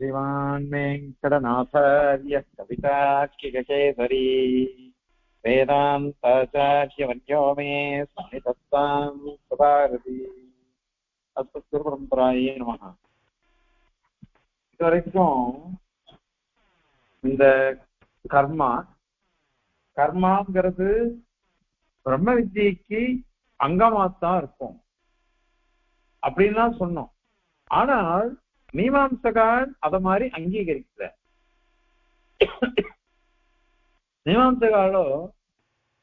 श्रीमान् वेङ्कटनाथार्य कवितार्किककेसरी वेदान्ताचार्यवर्यो मे सन्निधत्तां सदाहृति அஸ்மத்குருபரம்பராயே நமஹ. இது வரைக்கும் இந்த கர்மாங்கிறது பிரம்ம வித்யைக்கு அங்கமாத்தான் இருக்கும் அப்படின்லாம் சொன்னோம். ஆனால் மீமாம்சகால் அத மாதிரி அங்கீகரிக்கல. மீமாம்சகாலோ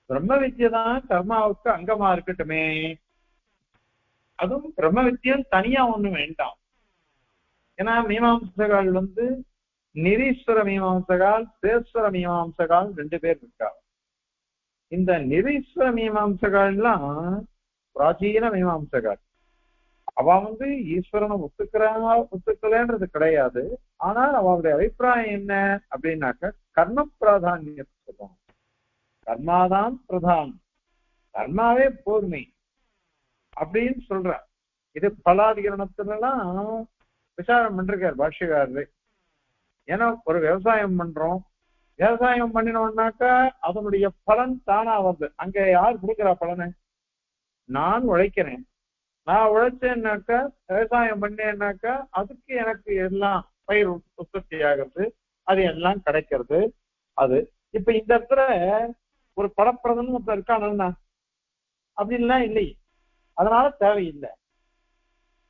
பிரம்ம வித்யை தான் கர்மாவுக்கு அங்கமா இருக்கட்டுமே, அதுவும் பிரம்ம வித்தியம் தனியா ஒண்ணு வேண்டாம். ஏன்னா மீமாம்சகால் நிரீஸ்வர மீமாம்சகால், சேஸ்வர மீமாம்சகால் ரெண்டு பேர் இருக்கா. இந்த நிரீஸ்வர மீமாம்சகால்லாம் பிராச்சீன மீமாம்சகால். அவ ஈஸ்வரனை ஒத்துக்கலன்றது கிடையாது. ஆனால் அவளுடைய அபிப்பிராயம் என்ன அப்படின்னாக்க கர்ம பிராதானியத்தை சொல்லுவாங்க. கர்மாதான் பிரதானம், கர்மாவே போர்மை அப்படின்னு சொல்ற. இது பலாதிகரணத்துலாம் விசாரம் பண்றார் பாஷ்யக்காரரு. ஏன்னா ஒரு விவசாயம் பண்றோம், விவசாயம் பண்ணினோம்னாக்கா அதனுடைய பலன் தானா வருது. அங்க யார் கொடுக்குறா பலனை? நான் உழைக்கிறேன். நான் உழைச்சேன்னாக்கா, விவசாயம் பண்ணேன்னாக்கா அதுக்கு எனக்கு எல்லாம் பயிர் உற்பத்தி ஆகிறது, அது எல்லாம் கிடைக்கிறது. அது இப்ப இந்த இடத்துல ஒரு படப்பிரதன் இருக்கானா அப்படின்லாம் இல்லை. அதனால தேவையில்லை.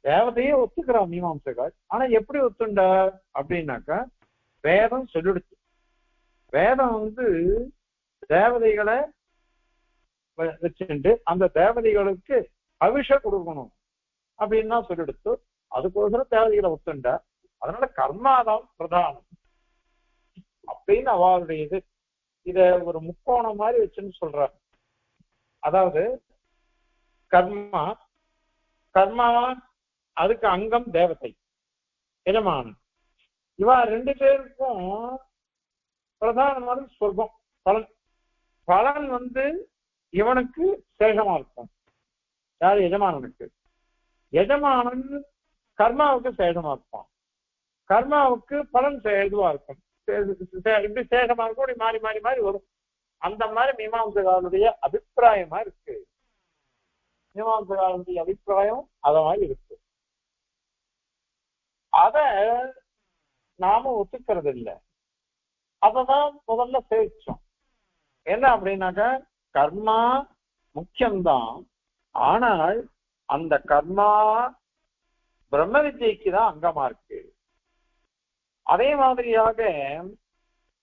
தேவதையே ஒத்துக்கிறான் மீமாம்சகால். ஆனா எப்படி ஒத்துண்டா அப்படின்னாக்கா, வேதம் சொல்லிடுச்சு. வேதம் தேவதைகளை வச்சுட்டு அந்த தேவதைகளுக்கு அபிஷேகம் கொடுக்கணும் அப்படின்னா சொல்லிடுத்து. அதுக்கோசரம் தேவதைகளை ஒத்துண்டா. அதனால கர்மாதான் பிரதானம் அப்படின்னு அவளுடைய இது. இத ஒரு முக்கோணம் மாதிரி வச்சுன்னு சொல்றாரு. அதாவது கர்மா அதுக்கு அங்கம் தேவதை, எஜமானன். இவா ரெண்டு பேருக்கும் பிரதானமான சொர்க்கம் பலன். பலன் இவனுக்கு சேஷமா இருக்கும். யாரு? எஜமானனுக்கு. எஜமானன் கர்மாவுக்கு சேஷமா இருப்பான். கர்மாவுக்கு பலன் இதுவா இருக்கும். இப்படி சேஷமா இருக்கும். இப்படி மாறி மாறி மாறி வரும். அந்த மாதிரி மீமாம்சகாரனுடைய அபிப்பிராயமா இருக்கு. மீமாம்சகாரனுடைய அபிப்பிராயம் அத மாதிரி இருக்கு. அத நாம ஒத்துக்கிறது இல்லை. அததான் முதல்ல சேர்ச்சோம். என்ன அப்படின்னாக்கா, கர்மா முக்கியம்தான். ஆனால் அந்த கர்மா பிரம்ம வித்யைக்கு தான் அங்கமா இருக்கு. அதே மாதிரியாக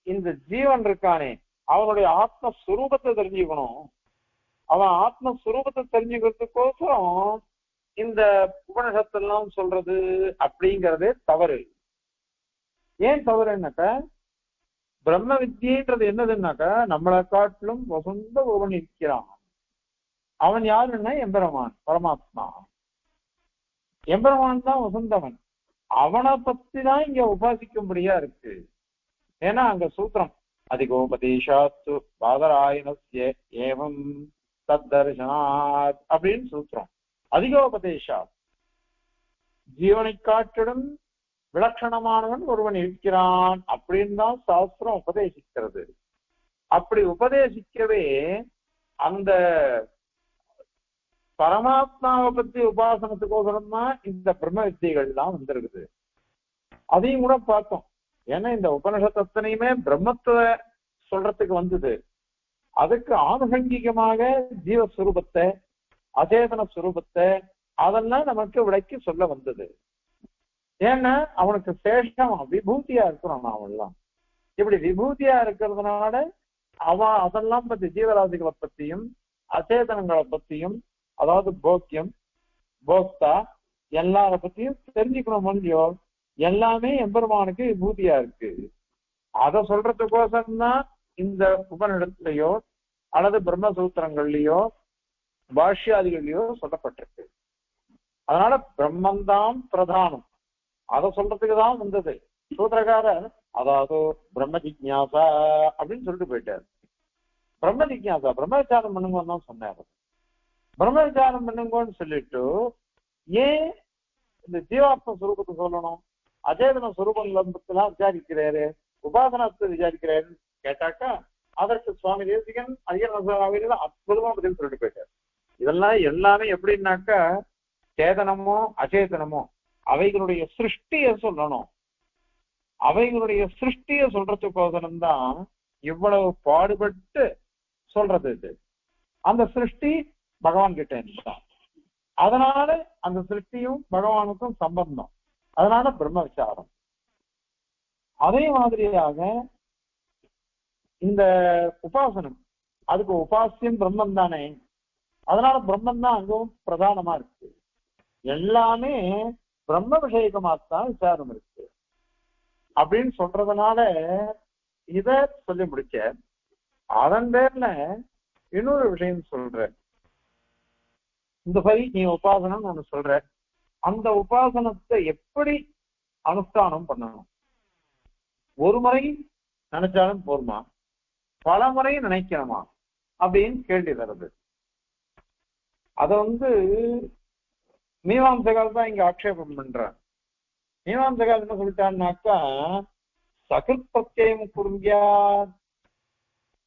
இந்த ஜீவன் இருக்கானே, அவனுடைய ஆத்மஸ்வரூபத்தை தெரிஞ்சுக்கணும். அவன் ஆத்மஸ்வரூபத்தை தெரிஞ்சுக்கிறதுக்கோசரம் இந்த உபனிஷத்தெல்லாம் சொல்றது அப்படிங்கிறதே தவறு. ஏன் தவறுனாக்கா, பிரம்ம வித்யன்றது என்னதுன்னாக்கா, நம்மளை காட்டிலும் வசந்த ஒருவன் இருக்கிறான். அவன் யாருன்னா எம்பெருமான், பரமாத்மா. எம்பெருமான் தான் வசந்தவன். அவனை பத்தி தான் இங்க உபாசிக்கும்படியா இருக்கு. ஏன்னா அங்க சூத்திரம் அதிகோபதேசாத்து பாதராயணஸ்ய ஏவம் தத்தர்சனாத் அப்படின்னு சூத்திரம். அதிகோபதேசா, ஜீவனை காட்டிலும் விலட்சணமானவன் ஒருவன் இருக்கிறான் அப்படின்னு தான் சாஸ்திரம் உபதேசிக்கிறது. அப்படி உபதேசிக்கவே அந்த பரமாத்மாவை பத்தி உபாசனத்துக்கோசரம் தான் இந்த பிரம்ம வித்தியைகள் எல்லாம் வந்திருக்குது. அதையும் கூட பார்த்தோம். ஏன்னா இந்த உபனிஷத்தனையுமே பிரம்மத்தை சொல்றதுக்கு வந்தது. அதுக்கு ஆனுஷங்கிகமாக ஜீவஸ்வரூபத்தை, அச்சேதன ஸ்வரூபத்தை அதெல்லாம் நமக்கு விளக்கி சொல்ல வந்தது. ஏன்னா அவனுக்கு சேஷம் விபூதியா இருக்கிறான். அவன்லாம் இப்படி விபூதியா இருக்கிறதுனால அவன் அதெல்லாம் பத்தி ஜீவராசிகளை பத்தியும் அச்சேதனங்களை பத்தியும், அதாவது போக்கியம் போக்தா எல்லார பத்தியும் தெரிஞ்சுக்கணும். இல்லையோ, எல்லாமே எம்பெருமானுக்கு விபூதியா இருக்கு. அதை சொல்றதுக்கோசம்தான் இந்த உபநிடத்திலேயோ அல்லது பிரம்மசூத்திரங்கள்லயோ பாஷ்யாதிகள்லயோ சொல்லப்பட்டிருக்கு. அதனால பிரம்மந்தான் பிரதானம், அதை சொல்றதுக்கு தான் வந்தது சூத்திரக்காரர். அதாவது பிரம்ம ஜிக்ஞாசா அப்படின்னு சொல்லிட்டு போயிட்டாரு. பிரம்ம ஜிக்ஞாசா பிரம்ம விசாரம் பண்ணுங்கன்னு தான் சொன்னாரு. பிரம்ம விசாரம் பண்ணுங்கன்னு சொல்லிட்டு ஏன் இந்த ஜீவாத்ம சுரூபத்தை சொல்லணும்? அச்சேதன சுரூபங்கள்லாம் விசாரிக்கிறாரு, உபாசனத்தை விசாரிக்கிறாருன்னு கேட்டாக்கா அதற்கு சுவாமி தேசிகன் ஐயர் அற்புதமா பதில் சொல்லிட்டு போயிட்டார். இதெல்லாம் எல்லாமே எப்படின்னாக்கா சேதனமோ அச்சேதனமோ அவைகளுடைய சிருஷ்டிய சொல்லணும். அவைகளுடைய சிருஷ்டிய சொல்றதுக்கோசரம் தான் இவ்வளவு பாடுபட்டு சொல்றது. இது அந்த சிருஷ்டி பகவான் கிட்ட இருந்தான். அதனால அந்த சிருஷ்டியும் பகவானுக்கும் சம்பந்தம். அதனால பிரம்ம விசாரம். அதே மாதிரியாக இந்த உபாசனம், அதுக்கு உபாசியம் பிரம்மம் தானே, அதனால பிரம்மம் தான் அங்கும் பிரதானமா இருக்கு. எல்லாமே பிரம்ம விஷயமாத்தான் விசாரம் இருக்கு அப்படின்னு சொல்றதுனால இத சொல்லி முடிச்ச. அதன் பேர்ல இன்னொரு விஷயம் சொல்ற. இந்த மாதிரி நீ உபாசனம் ஒண்ணு சொல்ற, அந்த உபாசனத்தை எப்படி அனுஷ்டானம் பண்ணணும்? ஒரு முறை நினைச்சாலும் போருமா, பல முறை நினைக்கணுமா அப்படின்னு கேள்வி வருது. அத மீமாம்சகால் தான் இங்க ஆக்ஷேபம் பண்றான். மீமாம்சகால் என்ன சொல்லிட்டான்னாக்கா சகிருத் பிரத்யம் குருங்கியா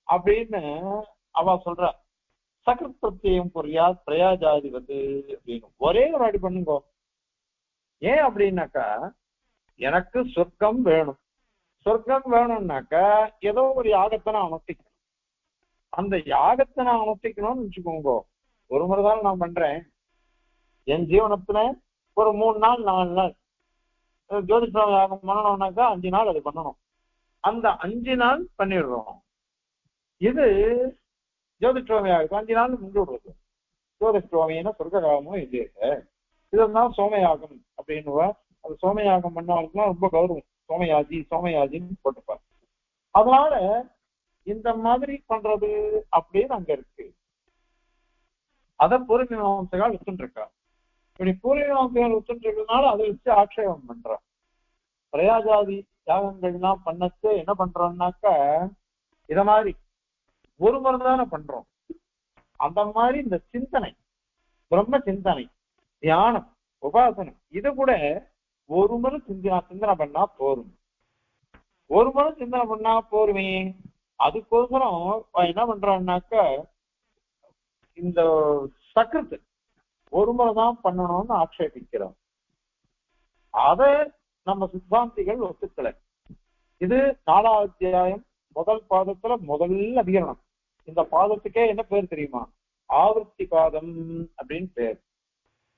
அப்படின்னு அவ சொல்ற. சகிருத் பிரத்யம் புரியா பிரயாஜாதிபதி அப்படின்னு ஒரே ஒரு அடி பண்ணுங்க. ஏன் அப்படின்னாக்கா எனக்கு சொர்க்கம் வேணும். சொர்க்கம் வேணும்னாக்கா ஏதோ ஒரு யாகத்தை நான் அனுஷ்டிக்கணும். அந்த யாகத்தை நான் அனுஷ்டிக்கணும்னு வச்சுக்கோங்க. ஒரு முறை தான் நான் பண்றேன். என் ஜீவனத்துல ஒரு 3 நாள் 4 நாள் ஜோதிஷ யாகம் பண்ணணும்னாக்கா 5 நாள் அது பண்ணணும். அந்த 5 நாள் பண்ணிடுறோம். இது ஜோதிஷ்டோமி யாகம் 5 நாள் முடிஞ்சு விடுறது. ஜோதிஷ்டோமின்னா சொர்க்ககாமம் இது. இதெல்லாம் சோமயாகம் அப்படின்னு அது சோமயாகம் பண்ணவங்களுக்குலாம் ரொம்ப கௌரவம். சோமயாஜின்னு போட்டுப்பார். அதனால இந்த மாதிரி பண்றது அப்படின்னு அங்க இருக்கு. அத பூர்வீமாம்சகால் வச்சுட்டு இருக்கா. இப்படி பூர்வீமாம்சகால் வச்சுட்டு இருக்கிறதுனால அதை வச்சு ஆட்சேபம் பண்றான். பிரயாஜாதி யாகங்கள்லாம் பண்ணச்சு என்ன பண்றோம்னாக்கா இத மாதிரி ஒரு முறை தானே பண்றோம். அந்த மாதிரி இந்த சிந்தனை, பிரம்ம சிந்தனை, தியானம், உபாசனம் இது கூட ஒரு முறை சிந்தனை பண்ணா போரும். ஒரு முறை சிந்தனை பண்ணா போருமே. அதுக்கோசரம் என்ன பண்றான்னாக்கா இந்த சக்கிருத்து ஒரு முறை தான் பண்ணணும்னு ஆட்சேபிக்கிறோம். அத நம்ம சித்தாந்திகள் ஒத்துக்கல. இது 4வது அத்தியாயம் முதல் பாதத்துல முதல் அதிகரணம். இந்த பாதத்துக்கே என்ன பேர் தெரியுமா? ஆவர்த்தி பாதம் அப்படின்னு பேர்.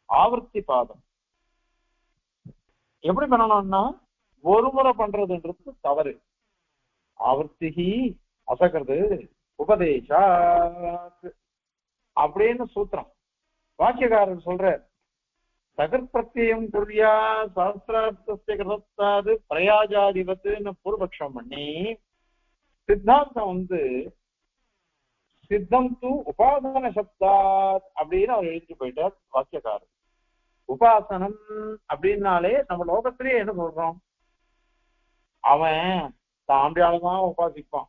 ஆவர்த்தி பாதம் எப்படி பண்ணணும்னா ஒரு முறை பண்றதுன்றது தவறு. ஆவர்த்திகி அசகிறது உபதேசா அப்படின்னு சூத்திரம் வாக்கியக்காரர் சொல்ற. சகற்பிரத்தியம் குறியா சாஸ்திரார்த்தத்தை கிருதத்தாது பிரயாஜாதிபத்துன்னு பூர்வபக்ஷம் பண்ணி சித்தாந்தம் சித்தம் தூ உபாசன சப்தாத் அப்படின்னு அவர் எழுதிட்டு போயிட்டார் வாக்கியக்காரர். உபாசனம் அப்படின்னாலே நம்ம லோகத்திலேயே என்ன சொல்றோம்? அவன் தான் ஆம்பியாலதான் உபாசிப்பான்,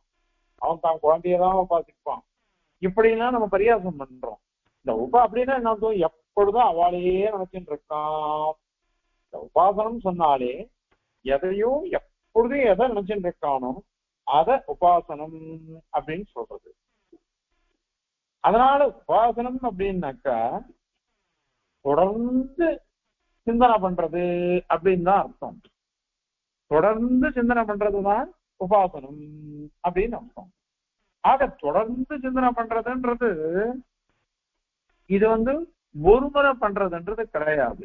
அவன் தான் குழந்தையதான் உபாசிப்பான், இப்படின்னா நம்ம பரியாசம் பண்றோம். இந்த அப்படின்னா என்ன எப்பொழுதும் அவளையே நினைச்சுட்டு இருக்கான். இந்த உபாசனம் சொன்னாலே எதையும் எப்பொழுதும் எதை நினைச்சுட்டு இருக்கானோ அத உபாசனம் அப்படின்னு சொல்றது. அதனால உபாசனம் அப்படின்னாக்கா தொடர்ந்து சிந்தனை பண்றது அப்படின்னு தான் அர்த்தம். தொடர்ந்து சிந்தனை பண்றதுதான் உபாசனம் அப்படின்னு அர்த்தம். ஆக தொடர்ந்து சிந்தனை பண்றதுன்றது இது ஒரு முறை பண்றதுன்றது கிடையாது.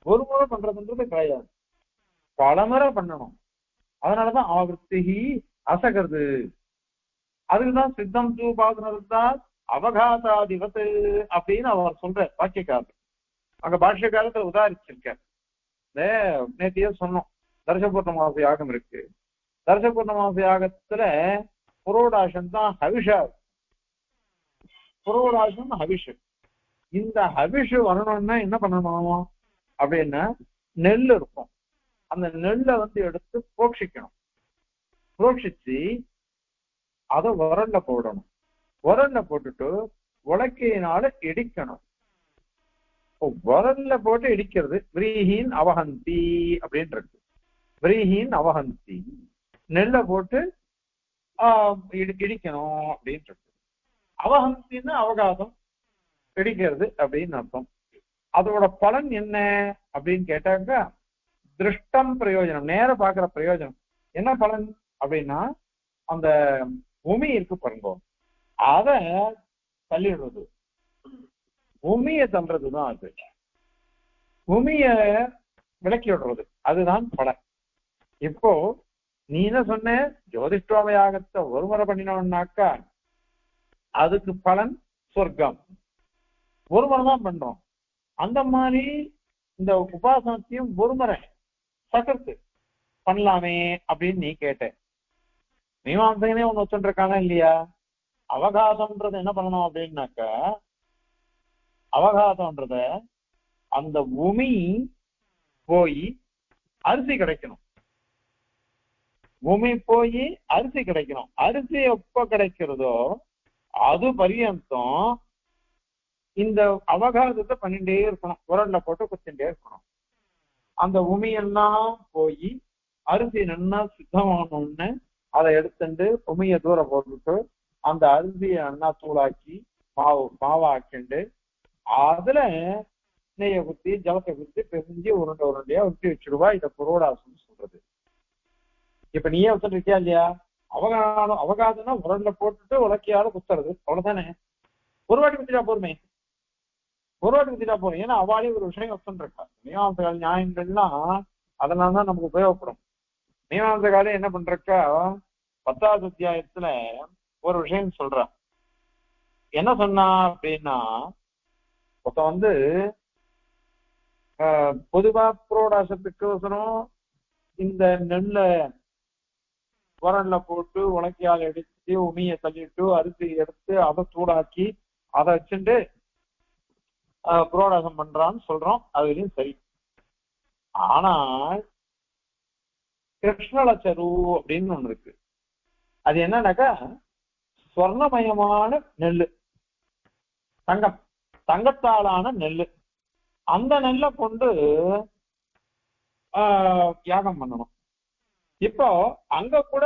ஒரு முறை பண்றதுன்றது கிடையாது, பலமுறை பண்ணணும். அதனாலதான் ஆவர்த்திகி அசகிறது. அதுக்குதான் சித்தம் தூபாசனத்தான் அவகாசாதிபத்து அப்படின்னு அவர் சொல்ற வாக்கியக்காரர். அங்க பாஷ்யக்காலத்துல உதாரிச்சிருக்க. நேத்தியே சொன்னோம், தர்சபூர்ணமாச யாகம் இருக்கு. தர்சபூர்ணமாச யாகத்துல புரோடாசம் தான் ஹவிஷா. புரோடாசம் ஹவிஷு. இந்த ஹவிஷு வரணும்னா என்ன பண்ணணும் அப்படின்னா நெல் இருக்கும். அந்த நெல்லை எடுத்து போஷிக்கணும். போஷிச்சு அதை உரல்ல போடணும். உரல்ல போட்டுட்டு உலக்கையினால இடிக்கணும். உரல்ல போட்டு இடிக்கிறது விரீஹின் அவஹந்தி அப்படின்னு இருக்கு. விரீஹின் அவஹந்தி நெல்லை போட்டு இடிக்கணும் அப்படின்னு இருக்கு. அவஹந்தின்னு அவகாசம் இடிக்கிறது அப்படின்னு அர்த்தம். அதோட பலன் என்ன அப்படின்னு கேட்டாக்கா திருஷ்டம் பிரயோஜனம், நேர பாக்குற பிரயோஜனம். என்ன பலன் அப்படின்னா அந்த உமி இருக்கு பாருங்க, அத தள்ளிடுறது, உமிய தள்ளுறதுதான் அது. உமிய விளக்கி விடுறது, அதுதான் பலன். இப்போ நீ என்ன சொன்ன, ஜோதிஷ்டோமயாகத்தை ஒரு முறை பண்ணினோம்னாக்கா அதுக்கு பலன் சொர்க்கம். ஒரு முறை தான் பண்றோம். அந்த மாதிரி இந்த உபாசனத்தையும் ஒரு முறை சகர்த்து பண்ணலாமே அப்படின்னு நீ கேட்ட. மீமாம்சகனே ஒண்ணு வச்சுருக்கானா இல்லையா? அவகாசம்ன்றது என்ன பண்ணணும் அப்படின்னாக்கா, அவகாசம்ன்றத அந்த உமி போய் அரிசி கிடைக்கணும். உமி போய் அரிசி கிடைக்கணும். அரிசி எப்ப கிடைக்கிறதோ அது பரியந்தம் இந்த அவகாசத்தை பண்ணிட்டே இருக்கணும். உரல்ல போட்டு குத்திட்டே இருக்கணும். அந்த உமியெல்லாம் போய் அரிசி நல்லா சுத்தமானோன்னு அதை எடுத்துட்டு உமிய தூரம் போட்டுட்டு அந்த அரிசியை நல்லா தூளாக்கி மாவாக்கிண்டு அதுல நெய்ய குத்தி ஜலத்தை குத்தி பெருஞ்சி உருண்டை உருண்டையா உருட்டி வச்சுடுவா. இதை புரோடாசம் சொல்றது. இப்ப நீயே வச்சுட்டு இருக்கியா இல்லையா? அவகாசம்னா உரல்ல போட்டுட்டு உலக்கையால குத்துறது, அவ்வளவுதானே. ஒரு வாட்டி குத்திட்டா போருமே, ஒரு வாட்டி குத்திட்டா போறோம். ஏன்னா அவாளே ஒரு விஷயம் வச்சுட்டு இருக்கா. மீமாம்சகால நியாயங்கள்லாம் அதனாலதான் நமக்கு உபயோகப்படும். மீமாம்சகாலே என்ன பண்றக்கா 10வது அத்தியாயத்துல ஒரு விஷயம் சொல்றா. என்ன சொன்னா அப்படின்னா, ஒருத்த பொதுவா புரோடாசத்துக்கோசரம் இந்த நெல்லை உரல்ல போட்டு உலக்கையால் எடுத்து உமியை தள்ளிட்டு அரிசி எடுத்து அதை சூடாக்கி அதை வச்சுட்டு புரோடாசம் பண்றான்னு சொல்றோம். அதுலயும் சரி. ஆனால் கிருஷ்ணலச்சரு அப்படின்னு ஒண்ணு இருக்கு. அது என்னன்னாக்கா ஸ்வர்ணமயமான நெல்லு, தங்கம், தங்கத்தாலான நெல்லு. அந்த நெல்லை கொண்டு யாகம் பண்ணணும். இப்போ அங்க கூட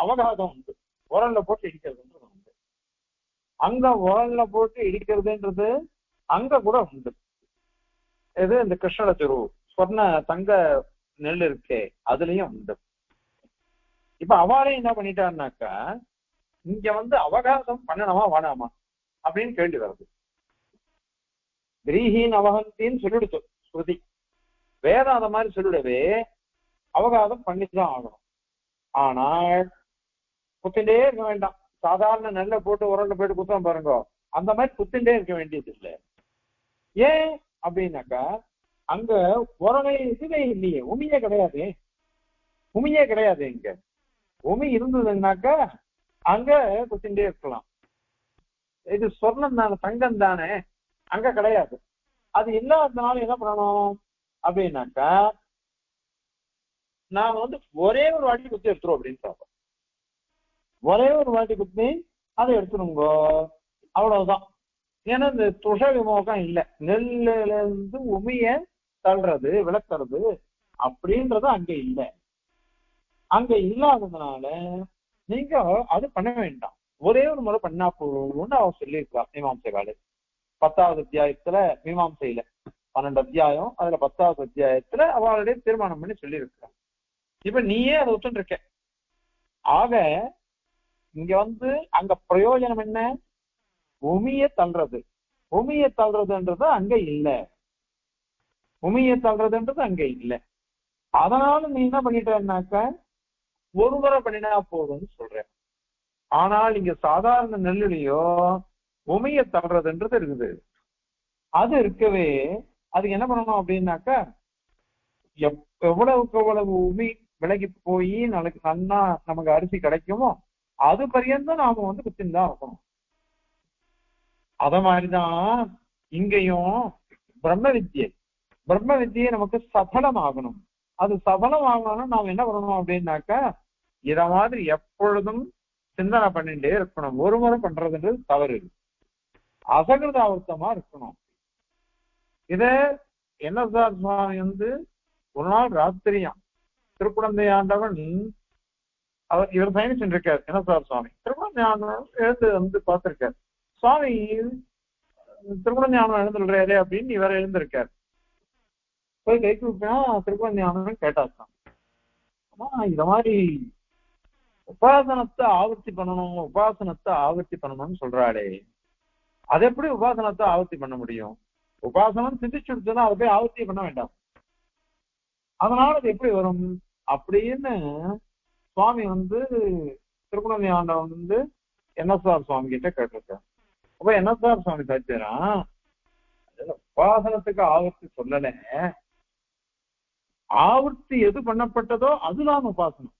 அவகாசம் உண்டு. உரல்ல போட்டு இடிக்கிறதுன்றது உண்டு. அங்க உரல்ல போட்டு இடிக்கிறதுன்றது அங்க கூட உண்டு. இது இந்த கிருஷ்ணலச்சரு சொர்ண தங்க நெல் இருக்கே அதுலயும் உண்டு. இப்ப அவாளே என்ன பண்ணிட்டாருனாக்கா, இங்க அவகாசம் பண்ணணுமா வேணாமா அப்படின்னு கேள்வி வருது. கிரீஹீன் அவகந்தின்னு சொல்லிடுச்சு ஸ்ருதி. வேதம் அந்த மாதிரி சொல்லிடவே அவகாசம் பண்ணிதான் ஆகணும். ஆனால் குத்திண்டே இருக்க வேண்டாம். சாதாரண நெல்லை போட்டு உரல்ல போயிட்டு குத்தம் பாருங்க, அந்த மாதிரி குத்திண்டே இருக்க வேண்டியது இல்லை. ஏன் அப்படின்னாக்கா அங்க உரலை இதுவே இல்லையே, உமியே கிடையாது. உமியே கிடையாது. இங்க உமி இருந்ததுன்னாக்கா அங்க குத்திண்டே இருக்கலாம். இது சொர்ணம் தானே, தங்கம் தானே, அங்க கிடையாது. அது இல்லாததுனால என்ன பண்ணணும் அப்படின்னாக்கா, நாம ஒரே ஒரு வாட்டி குத்தி எடுத்துரும் அப்படின்னு சொல்றோம். ஒரே ஒரு வாட்டி குத்தி அதை எடுத்துருங்கோ, அவ்வளவுதான். ஏன்னா இந்த துஷ விமோகம் இல்லை. நெல்லுல இருந்து உமிய தள்ளுறது விளக்குறது அப்படின்றது அங்க இல்லை. அங்க இல்லாததுனால நீங்க அது பண்ண வேண்டாம். ஒரே ஒரு முறை பண்ணா போதும்னு அவன் சொல்லியிருக்கான் மீமாம்சைகாலு. 10வது அத்தியாயத்துல மீமாம்சையில 12 அத்தியாயம், அதுல 10வது அத்தியாயத்துல அவளுடைய தீர்மானம் பண்ணி சொல்லியிருக்கான். இப்ப நீயே அதை விட்டு இருக்க. ஆக இங்க அங்க பிரயோஜனம் என்ன? உமிய தள்ளுறது. உமிய தள்ளுறதுன்றது அங்க இல்லை. உமிய தள்ளுறதுன்றது அங்க இல்லை. அதனால நீ என்ன பண்ணிட்டேன்னாக்க ஒரு முறை பண்ணினா போதும்னு சொல்றேன். ஆனால் இங்க சாதாரண நெல்லுலையோ உமிய தள்ளுறதுன்றது இருக்குது. அது இருக்கவே அதுக்கு என்ன பண்ணணும் அப்படின்னாக்கா, எவ்வளவுக்கு எவ்வளவு உமி விலகி போய் நாளைக்கு நன்னா நமக்கு அரிசி கிடைக்குமோ அது பரியந்தம் நாம குத்தின்னு தான் இருக்கணும். அத மாதிரிதான் இங்கேயும் பிரம்ம வித்தியை நமக்கு சபலம் ஆகணும். அது சபலம் ஆகணும்னா நாம என்ன பண்ணணும் அப்படின்னாக்கா, இத மாதிரி எப்பொழுதும் சிந்தனை பண்ணிட்டே இருக்கணும். ஒரு முறை பண்றதுன்றது தவறு. அசகிருதாவர்த்தமா இருக்கணும். இத என்எஸ்ஆர் சுவாமி வந்து ஒரு நாள் ராத்திரியாம் திருக்குழந்தை ஆண்டவன் இவர் பயணிச்சுட்டு இருக்காரு என்எஸ்ஆர் சுவாமி. திருக்குழந்தை ஆண்டவன் எழுந்து வந்து பார்த்திருக்காரு. சுவாமி திருக்குழந்தை ஆண்டவன் எழுந்துடுறாரு அப்படின்னு இவர் எழுந்திருக்காரு. போய் கை கூப்பினா திருக்குழந்தை ஆண்டவன் கேட்டாச்சான், ஆமா இத மாதிரி உபாசனத்தை ஆவர்த்தி பண்ணணும்னு சொல்றாளே, அது எப்படி உபாசனத்தை ஆவர்த்தி பண்ண முடியும்? உபாசனம் சிந்திச்சுடுச்சுன்னா அதை போய் ஆவர்த்தி பண்ண வேண்டாம், அதனால அது எப்படி வரும் அப்படின்னு சுவாமி வந்து திருக்குழந்தை ஆண்டவன் வந்து என்எஸ்ஆர் சுவாமி கிட்ட கேட்டிருக்காரு. அப்ப என்எஸ்ஆர் சுவாமி சாச்சியரா உபாசனத்துக்கு ஆவர்த்தி சொல்லல, ஆவர்த்தி எது பண்ணப்பட்டதோ அதுதான் உபாசனம்.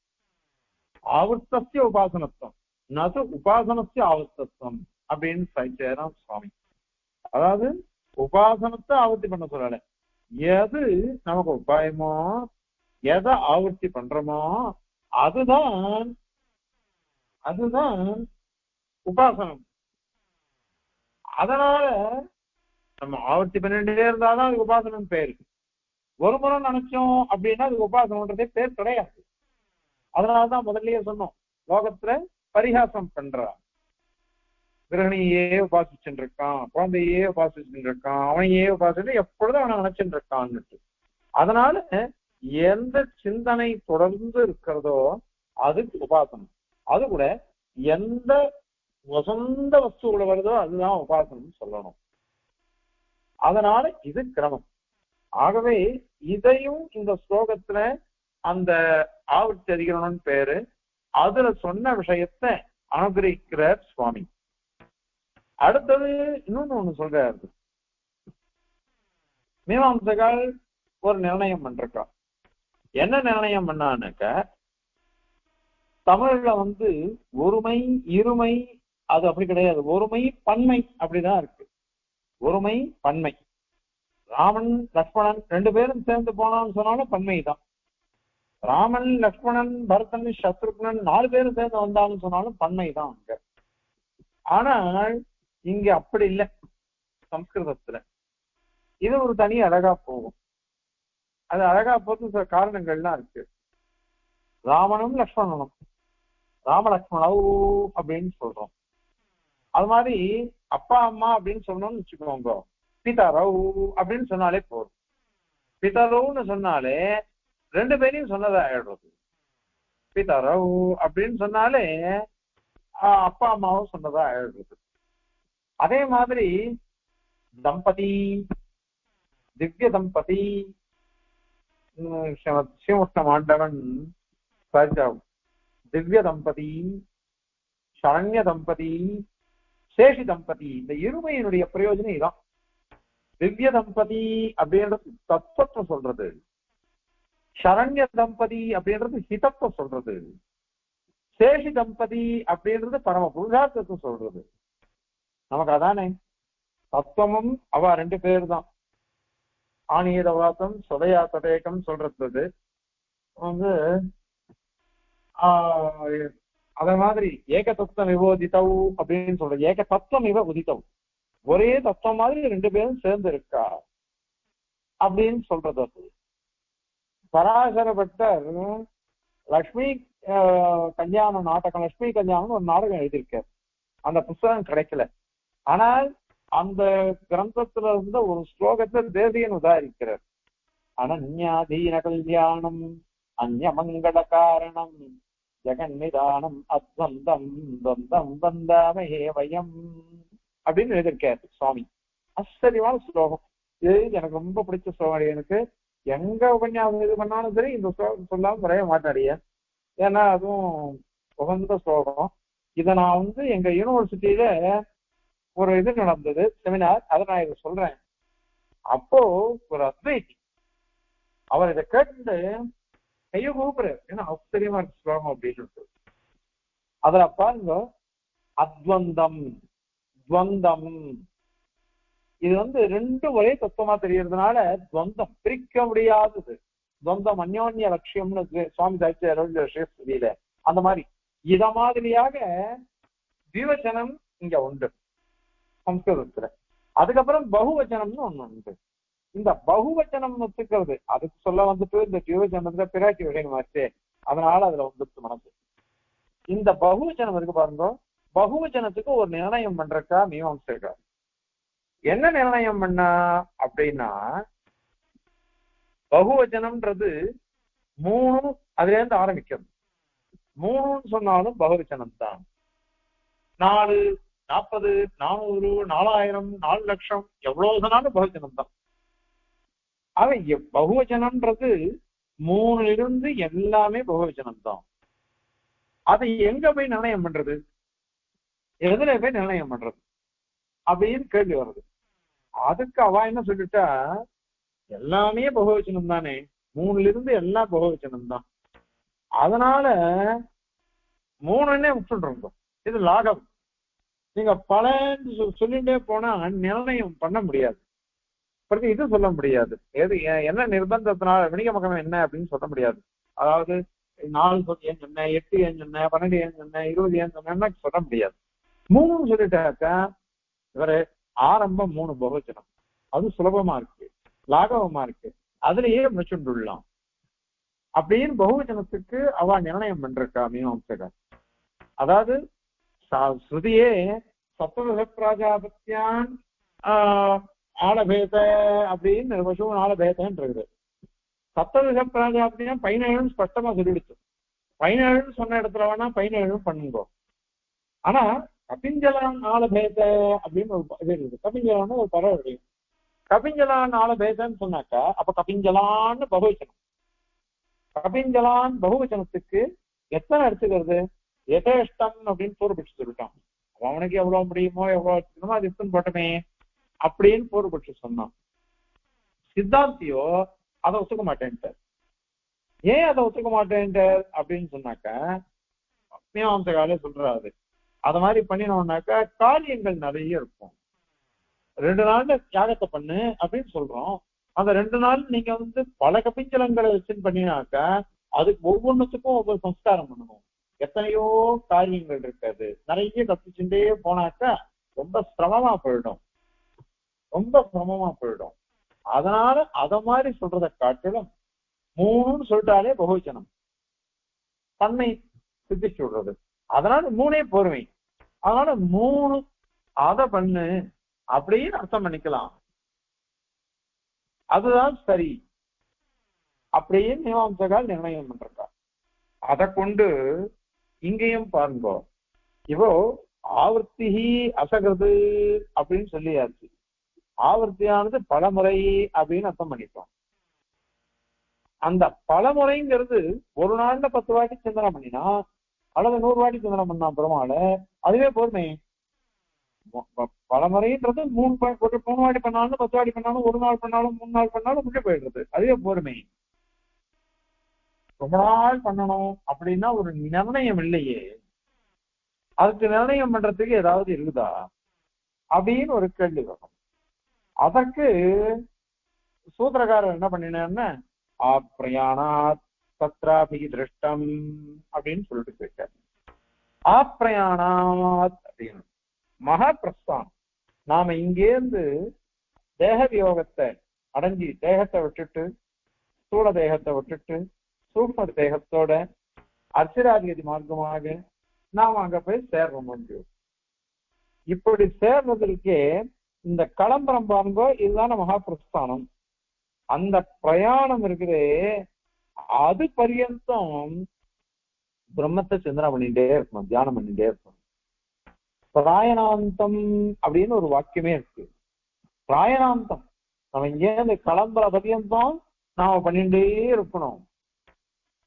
ஆவர்த்தசிய உபாசனத்துவம் நது உபாசனசிய ஆவர்த்தத்துவம் அப்படின்னு சாய்ச்சாராம் சுவாமி. அதாவது உபாசனத்தை ஆவர்த்தி பண்ண சொல்லல, எது நமக்கு உபாயமோ எதை ஆவர்த்தி பண்றோமோ அதுதான் உபாசனம். அதனால நம்ம ஆவர்த்தி பண்ணிட்டே இருந்தாதான் அதுக்கு உபாசனம் பேரு. ஒரு முறை நினைச்சோம் அப்படின்னா அதுக்கு உபாசனம்ன்றதே பேர் கிடையாது. அதனாலதான் முதல்லயே சொன்னோம், லோகத்துல பரிகாசம் பண்றா, கிரகணியே உபாசிச்சுட்டு இருக்கான், குழந்தையே உபாசிச்சுட்டு இருக்கான், அவனையே உபாசிட்டு எப்பொழுதும் அவனை நினைச்சுட்டு இருக்கான்னுட்டு. அதனால எந்த சிந்தனை தொடர்ந்து இருக்கிறதோ அதுக்கு உபாசனம். அது கூட எந்த வசந்த வஸ்துக்குள்ள வருதோ அதுதான் உபாசனம் சொல்லணும். அதனால இது கிரமம். ஆகவே இதையும் இந்த ஸ்லோகத்துல அந்த ஆவர்த்தி அதிகரணம்னு பேரு, அதுல சொன்ன விஷயத்தை அனுகிரகிக்கிறார் சுவாமி. அடுத்தது இன்னொன்னு ஒண்ணு சொல்றாரு. மீமாம்சகால் ஒரு நிர்ணயம் பண்றா. என்ன நிர்ணயம் பண்ணான்னாக்க, தமிழ்ல வந்து ஒருமை இருமை அது அப்படி கிடையாது, ஒருமை பன்மை அப்படிதான் இருக்கு. ஒருமை பன்மை, ராமன் லக்ஷ்மணன் ரெண்டு பேரும் சேர்ந்து போனான்னு சொன்னாலும் பன்மை தான். ராமன் லக்ஷ்மணன் பரதன் சத்ருக்னன் 4 பேரும் சேர்ந்து வந்தாலும் சொன்னாலும் பன்மை தான் அங்க. ஆனால் இங்க அப்படி இல்லை. சம்ஸ்கிருதத்துல இது ஒரு தனி அழகா போகும். அது அழகா போது சில காரணங்கள்லாம் இருக்கு. ராமனும் லக்ஷ்மணனும் ராமலக்ஷ்மணவ் அப்படின்னு சொல்றோம். அது மாதிரி அப்பா அம்மா அப்படின்னு சொன்னோம்னு வச்சுக்கோங்க, பிதரவ் அப்படின்னு சொன்னாலே போதும். பிதரவுன்னு சொன்னாலே 2 பேரையும் சொன்னதா ஆயிடுறது. பிதரவ் அப்படின்னு சொன்னாலே அப்பா அம்மாவும் சொன்னதா ஆயிடுறது. அதே மாதிரி தம்பதி, திவ்ய தம்பதி, ஸ்ரீமுஷ்ண ஆண்டவன் திவ்ய தம்பதி, சரண்ய தம்பதி, சேஷி தம்பதி, இந்த இருமையினுடைய பிரயோஜனம் இதான். திவ்ய தம்பதி அப்படின்றது தத்துவத்தை சொல்றது, சரண்ய தம்பதி அப்படின்றது ஹிதத்தை சொல்றது, சேஷி தம்பதி அப்படின்றது பரம புருஷார்த்தத்தை சொல்றது. நமக்கு அதானே தத்துவமும் அவ 2 பேர் தான். ஆணியதவாசம் சொதையா ததேகம் சொல்றது வந்து அத மாதிரி ஏக தத்துவம் விவோதித்தவ் அப்படின்னு சொல்றது. ஏக தத்துவம் இவ உதித்தவ், ஒரே தத்துவம் மாதிரி 2 பேரும் சேர்ந்து இருக்கா அப்படின்னு சொல்றது. அது பராசரப்பட்டர் லக்ஷ்மி கல்யாண நாடகம், லட்சுமி கல்யாணம் ஒரு நாடகம் எழுதியிருக்கார். அந்த புஸ்தகம் கிடைக்கல. ஆனால் அந்த கிரந்தத்துல இருந்த ஒரு ஸ்லோகத்தை தேசியன் உதாரிக்கிறார். அனன்யாதீன கல்யாணம் அந்நிய மங்கள காரணம் ஜெகன்னிதானம் அத்வந்தம் துவந்தம் வந்தாமஹே வயம் அப்படின்னு எழுதியிருக்காரு சுவாமி. ஆச்சரியமான ஸ்லோகம். இது எனக்கு ரொம்ப பிடிச்ச ஸ்லோகம். எனக்கு எங்க உபன்யாசம் இது பண்ணாலும் சரி இந்த ஸ்லோகம் சொல்லாம குறைய மாட்டாடிய. ஏன்னா அதுவும் உகந்த ஸ்லோகம். இதை நான் வந்து எங்க யூனிவர்சிட்டியில ஒரு இது நடந்தது, செமினார், அதை நான் இதை சொல்றேன். அப்போ ஒரு அத்வைதி அவர் இதை கேட்டு கைய கூப்பிடுறாரு, ஏன்னா ஆச்சரியமா இருக்கு ஸ்லோகம் அப்படின்னு. அதுல பாருங்க, அத்வந்தம் துவந்தம், இது வந்து 2 ஒரே தத்துவமா தெரியறதுனால துவந்தம் பிரிக்க முடியாதது. துவந்தம் அந்யோன்ய லட்சியம்னு சுவாமி சாட்சியில அந்த மாதிரி இத மாதிரியாக திவச்சனம் இங்க உண்டு சம்ஸ்கிருதத்துல. அதுக்கப்புறம் பகுவச்சனம்னு ஒண்ணு உண்டு. இந்த பகுவச்சனம் ஒத்துக்கிறது அதுக்கு சொல்ல வந்துட்டு இந்த ஜீவஜனத்துல பிராட்டி விஷயமாச்சு, அதனால அதுல வந்துட்டு மனசு. இந்த பகுவச்சனம் இருக்கு பாருங்க, பகுவச்சனத்துக்கு ஒரு நிர்ணயம் பண்றக்கா மீமாம்சைக்கா என்ன நிர்ணயம் பண்ணா அப்படின்னா, பகுவச்சனம்ன்றது 3 அதுல இருந்து ஆரம்பிக்கிறது. 3 சொன்னாலும் பகுவச்சனம் தான். 4, 40, 400, 4000, 4 லட்சம் எவ்வளவு சொன்னாலும் பகுவச்சனம் தான். அவன் பகுவச்சனம்ன்றது 3 இருந்து எல்லாமே பகுவச்சனம் தான். அதை எங்க போய் நிர்ணயம் பண்றது, எதுல போய் நிர்ணயம் பண்றது அப்படின்னு கேள்வி வருது. அதுக்கு அவ என்ன சொல்லிட்டா, எல்லாமே பகுவச்சனம் தானே, 3ல இருந்து எல்லாம் பகுவச்சனம் தான், அதனால 3ன்னே விட்டுட்டு இது லாகம். நீங்க பல சொல்லிட்டே போனா நிர்ணயம் பண்ண முடியாது, பிரதி இது சொல்ல முடியாது. எது என்ன நிர்பந்தத்தினால வினிகமகம் என்ன அப்படின்னு சொல்ல முடியாது. அதாவது 4 ஏன் சொன்ன, 8 ஏன் சொன்ன, 12 ஏன் சொன்ன, 20 ஏன் சொன்னா சொல்ல முடியாது. 3 சொல்லிட்டாக்கா இவரு ஆரம்பம் 3 பகுவச்சனம், அது சுலபமா இருக்கு, லாகவமா இருக்கு, அதுலயே முடிச்சுட்டுலாம் அப்படின்னு பகுவச்சனத்துக்கு அவ நிர்ணயம் பண்றா மீமாம்சகர். அதாவது ஸ்ருதியே சப்ததச பிராஜாபத்தியான் ஆலபேத அப்படின்னு வருஷம் ஆலபேதன்னு இருக்குது. சப்ததச பிராஜாபத்தியான் 17 ஸ்பஷ்டமா சொல்லிடுச்சு. 17 சொன்ன இடத்துல வேணா 17 பண்ணுங்க. ஆனா கபிஞ்சலான் ஆலபேத அப்படின்னு ஒரு இது இருக்குது. கபிஞ்சலான்னு ஒரு பறவை இருக்கு. கபிஞ்சலான் ஆலபேதன்னு சொன்னாக்கா அப்ப கபிஞ்சலான்னு பகுவச்சனம். கபிஞ்சலான் பகுவச்சனத்துக்கு எத்தனை எடுத்துக்கிறது, எதேஷ்டம் அப்படின்னு பூர்வபட்சி சொல்லிட்டான். அவனுக்கு எவ்வளவு முடியுமோ எவ்வளவு வச்சுக்கணுமோ அது எடுத்துன்னு போட்டமே அப்படின்னு பூர்வபட்சி சொன்னான். சித்தாந்தியோ அதை ஒத்துக்க மாட்டேன்ட்டார். ஏன் அதை ஒத்துக்க மாட்டேன்ட்டார் அப்படின்னு சொன்னாக்க, மீமாம்சகாலே சொல்றாரு, அத மாதிரி பண்ணினோம்னாக்கா காரியங்கள் நிறைய இருக்கும். 2 நாள்ல தியாகத்தை பண்ணு அப்படின்னு சொல்றோம். அந்த 2 நாள் நீங்க பல கபிஞ்சலங்களை வச்சுன்னு பண்ணினாக்கா அதுக்கு ஒவ்வொன்றுத்துக்கும் ஒவ்வொரு சம்ஸ்காரம் பண்ணணும். எத்தனையோ காரியங்கள் இருக்காது, நிறைய கப்பிச்சுட்டே போனாக்கா ரொம்ப சிரமமா போயிடும், ரொம்ப சிரமமா போயிடும். அதனால அத மாதிரி சொல்றதை காட்டிலும் 3 சொல்லிட்டாலே பகுவச்சனம் தன்மை சித்திச்சு விடுறது. அதனால 3 பொறுமை. அதனால 3 அத பண்ணு அப்படின்னு அர்த்தம் பண்ணிக்கலாம், அதுதான் சரி அப்படின்னு மீமாம்சகால் நிர்ணயம் பண்றா. அதை கொண்டு இங்கேயும் பாருங்க, இவோ ஆவர்த்தி அசகிறது அப்படின்னு சொல்லியாச்சு. ஆவர்த்தியானது பலமுறை அப்படின்னு அர்த்தம் பண்ணிட்டோம். அந்த பலமுறைங்கிறது ஒரு நாள்ல 10 வாட்டி சிந்தனம் பண்ணினா அல்லது 100 வாட்டி சிந்தனம் பண்ணா பெருமாள் அதுவே பொறுமை. பலமுறைன்றது 3 வாட்டி பண்ணாலும் 10 வாட்டி பண்ணாலும் 1 நாள் பண்ணாலும் 3 நாள் பண்ணாலும் முன்னே போயிடுறது, அதுவே பொறுமை. ரொம்ப நாள் பண்ணணும் அப்படின்னா ஒரு நிர்ணயம் இல்லையே, அதுக்கு நிர்ணயம் பண்றதுக்கு ஏதாவது இருக்குதா அப்படின்னு ஒரு கேள்வி வரும். அதற்கு சூத்திரக்காரர் என்ன பண்ணினார்னா, ஆப்ரயாணாத் தத்ராபி திருஷ்டம் அப்படின்னு சொல்லிட்டு போயிட்டார். ஆப்ரயாணாத் அப்படின்னு மகா பிரஸ்தானம். நாம இங்கேருந்து தேக வியோகத்தை அடைஞ்சி தேகத்தை விட்டுட்டு ஸ்தூல தேகத்தை விட்டுட்டு சூக்ம தேகத்தோட அர்ச்சராதிகதி மார்க்கமாக நாம அங்க போய் சேர்றோம். இப்படி சேர்றதுக்கே இந்த களம்பரம் பாருங்க, இதுதான மகாபிரஸ்தானம். அந்த பிரயாணம் இருக்குது, அது பரியந்தம் பிரம்மத்தை சிந்தனை பண்ணிட்டே இருக்கணும், தியானம் பண்ணிட்டே இருக்கணும். பிராயணாந்தம் அப்படின்னு ஒரு வாக்கியமே இருக்கு. பிராயணாந்தம் நம்ம இங்கே இந்த களம்பர பரியந்தம் நாம பண்ணிட்டே இருக்கணும்.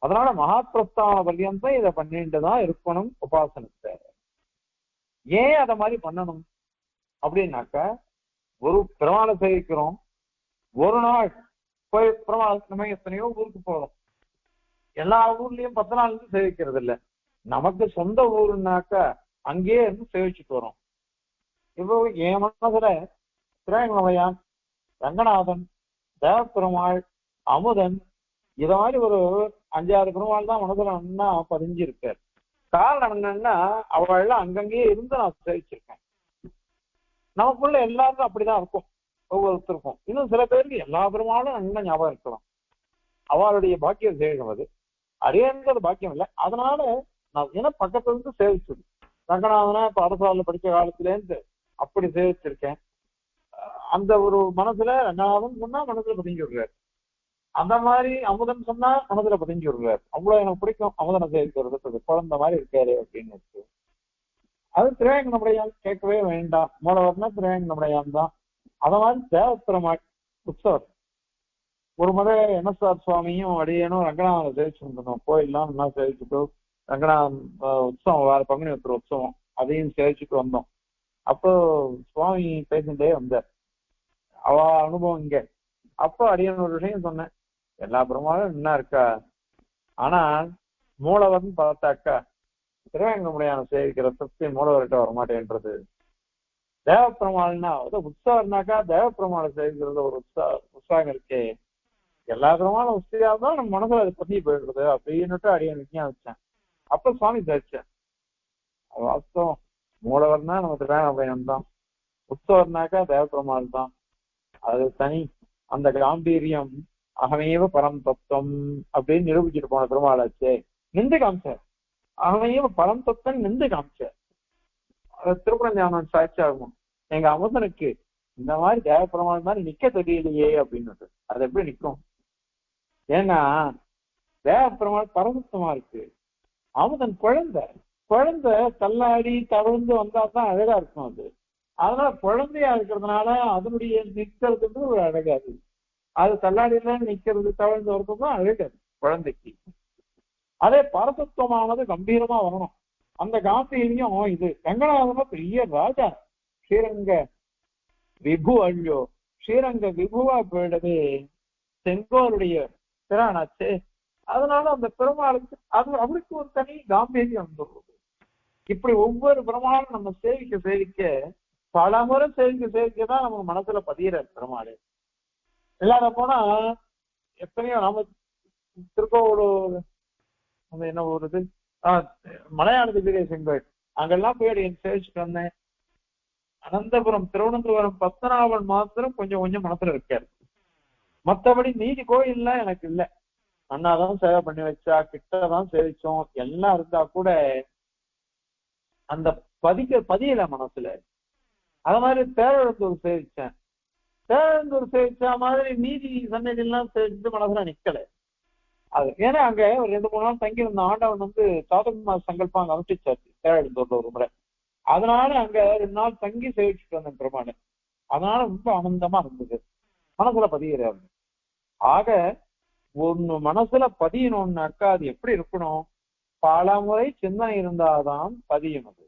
அதனால மகாபிரஸ்தான பரியந்தம் இதை பண்ணிட்டுதான் இருக்கணும் உபாசனத்தை. ஏன் அத மாதிரி பண்ணணும் அப்படின்னாக்கா, ஒரு பெருமாளை சேவிக்கிறோம், ஒரு நாள் போய் பெருமாள் நம்ம எத்தனையோ ஊருக்கு போறோம், எல்லா ஊர்லயும் 10 நாள் இருந்து சேவிக்கிறது இல்லை. நமக்கு சொந்த ஊருன்னாக்கா அங்கேயே இருந்து சேவிச்சுட்டு வரோம். இப்போ என் மனசுல திரையங்கவையான், ரங்கநாதன், தேவப்பெருமாள், அமுதன், இத மாதிரி ஒரு 5-6 பெருமாள் தான் மனசுல நல்லா பதிஞ்சிருக்காரு. காரணம் என்னன்னா, அவள் அங்கங்கேயே இருந்து நான் சேவிச்சிருக்கேன். நமக்குள்ள எல்லாருக்கும் அப்படிதான் இருக்கும். ஒவ்வொருத்தருக்கும். இன்னும் சில பேருக்கு எல்லா பெருமாளும் நல்லா ஞாபகம் இருக்கலாம். அவளுடைய பாக்கிய விசேஷம் அது. அறியன்றது பாக்கியம் இல்லை. அதனால நான் ஏன்னா பக்கத்துல இருந்து சேவிச்சது ரங்கநாதனா இப்ப அரசால படிச்ச காலத்துல இருந்து அப்படி சேவிச்சிருக்கேன். அந்த ஒரு மனசுல ரங்கநாதன் சொன்னா மனசுல பதிஞ்சு விடுறாரு. அந்த மாதிரி அமுதன் சொன்னா மனசுல பதிஞ்சு விடுறாரு. அவ்வளவு எனக்கு பிடிக்கும் அமுதனை சேவிக்கிறது. குழந்தை மாதிரி இருக்காரு அப்படின்னு. அது திருவேங்கடமுடையான் கேட்கவே வேண்டாம். மூலவர்னா திருவேங்கடமுடையான் தான். அத மாதிரி தேவப்பெருமாள் உற்சவர் ஒரு முறை என்எஸ்ஆர் சுவாமியும் அடியனும் ரங்கநாதனை சேவிச்சுருந்தோம். கோயில்லாம் நல்லா சேவிச்சுட்டு ரங்கநாதன் உற்சவம் வேற பங்குனி உத்திர உற்சவம் அதையும் சேவிச்சுட்டு வந்தோம். அப்போ சுவாமி பேசிட்டே வந்தார் அவ அனுபவம் இங்க. அப்போ அடியன் ஒரு விஷயம் சொன்னேன், எல்லா பெருமாளும் என்ன இருக்கா, ஆனா மூலவர்னு பார்த்தாக்கா திருவேங்கடமுடையான சேவிக்கிற திருப்தி மூலவர்கிட்ட வரமாட்டேன்றது. தேவப்பெருமாள்னா உற்சவர்னாக்கா தேவப்பெருமாளை சேவிக்கிறது ஒரு உற்சாகம் இருக்கே. எல்லா பெருமாளும் உற்சையா தான் நம்ம மனசுல அதை பத்தி போயிடுறது அப்படின்னுட்டு அடியன் விஞ்ஞானிச்சேன். அப்ப சுவாமி தரிச்சேன். வாஸ்தவம் மூலவர்னா நம்ம திருவேங்கடமுடையான் தான், உற்சவர்னாக்கா தேவப்பெருமாள் தான். அது தனி அந்த காம்பீரியம் அகமேவ பரம் தத்துவம் அப்படின்னு நிரூபிச்சுட்டு போன பெருமாளாச்சே. நின்று காமிச்சார். அகமேவ பரம் தத்துவம் நின்று காமிச்சார். திருப்பரஞ்சாமன் சாட்சி ஆகும். எங்க அமுதனுக்கு இந்த மாதிரி தேவப்பெருமாள் மாதிரி நிக்க தெரியலையே அப்படின்னு. அது எப்படி நிற்கும்? ஏன்னா தேவப்பெருமாள் பரமத்தமா இருக்கு. அமுதன் குழந்தை தள்ளாடி தவிழ்ந்து வந்தா தான் அழகா இருக்கும். அது அதனால குழந்தையா இருக்கிறதுனால அதனுடைய நிற்கிறதுக்கு ஒரு அழகாது. அது தள்ளாடில நிக்கிறது தவிழ்ந்து வர்றதுதான் அழகாது குழந்தைக்கு. அதே பரதத்துவமானது கம்பீரமா வரணும். அந்த காம்பீரியம் இது. ரங்கநாதன பெரிய ராஜா, ஸ்ரீரங்க விபு. அழியோ ஸ்ரீரங்க விபுவா போயிடவே செங்கோலுடைய பிரானாச்சே. அதனால அந்த பெருமாளுக்கு அது அவருக்கு ஒரு தனி காம்பீரியம் வந்துடுறது. இப்படி ஒவ்வொரு பெருமாளும் நம்ம சேவிக்க பல முறை சேவிக்கதான் நம்ம மனசுல பதிகிற பெருமாள். இல்லாத போனா எத்தனையோ நம்ம திருக்கோவலூர் அந்த என்ன ஊருது மலையாளத்து வீரே செங்கோயில் அங்கெல்லாம் போய் சேவிச்சுட்டு வந்தேன். அனந்தபுரம் திருவனந்தபுரம் பத்மநாபன் மாத்திரம் கொஞ்சம் கொஞ்சம் மனசுல இருக்காரு. மற்றபடி மீதி கோயில்லாம் எனக்கு இல்லை. அண்ணாதான் சேவை பண்ணி வச்சா, கிட்டதான் சேவிச்சோம் எல்லாம் இருந்தா கூட அந்த பதியல மனசுல. அது மாதிரி பேரழுத்தூர் சேவிச்சேன். பேரழுத்தூர் சேவிச்சா மாதிரி மீதி சன்னதியெல்லாம் சேவிச்சுட்டு மனசுல நிக்கல. அது ஏன்னா அங்க ஒரு 2-3 நாள் தங்கி இருந்த ஆண்டவன் சாதகமா சங்கல்பம் அங்க அமைச்சிச்சாச்சு பேரழுத்தூர்ல ஒரு முறை. அதனால அங்க 2 நாள் தங்கி சேவிச்சுட்டு வந்தேன் பெருமாள். அதனால ரொம்ப ஆனந்தமா இருந்தது. மனசுல பதிகிறாரு. ஆக ஒண்ணு மனசுல பதியணும்னாக்கா அது எப்படி இருக்கணும்? பல முறை சிந்தனை இருந்தாதான் பதியும். அது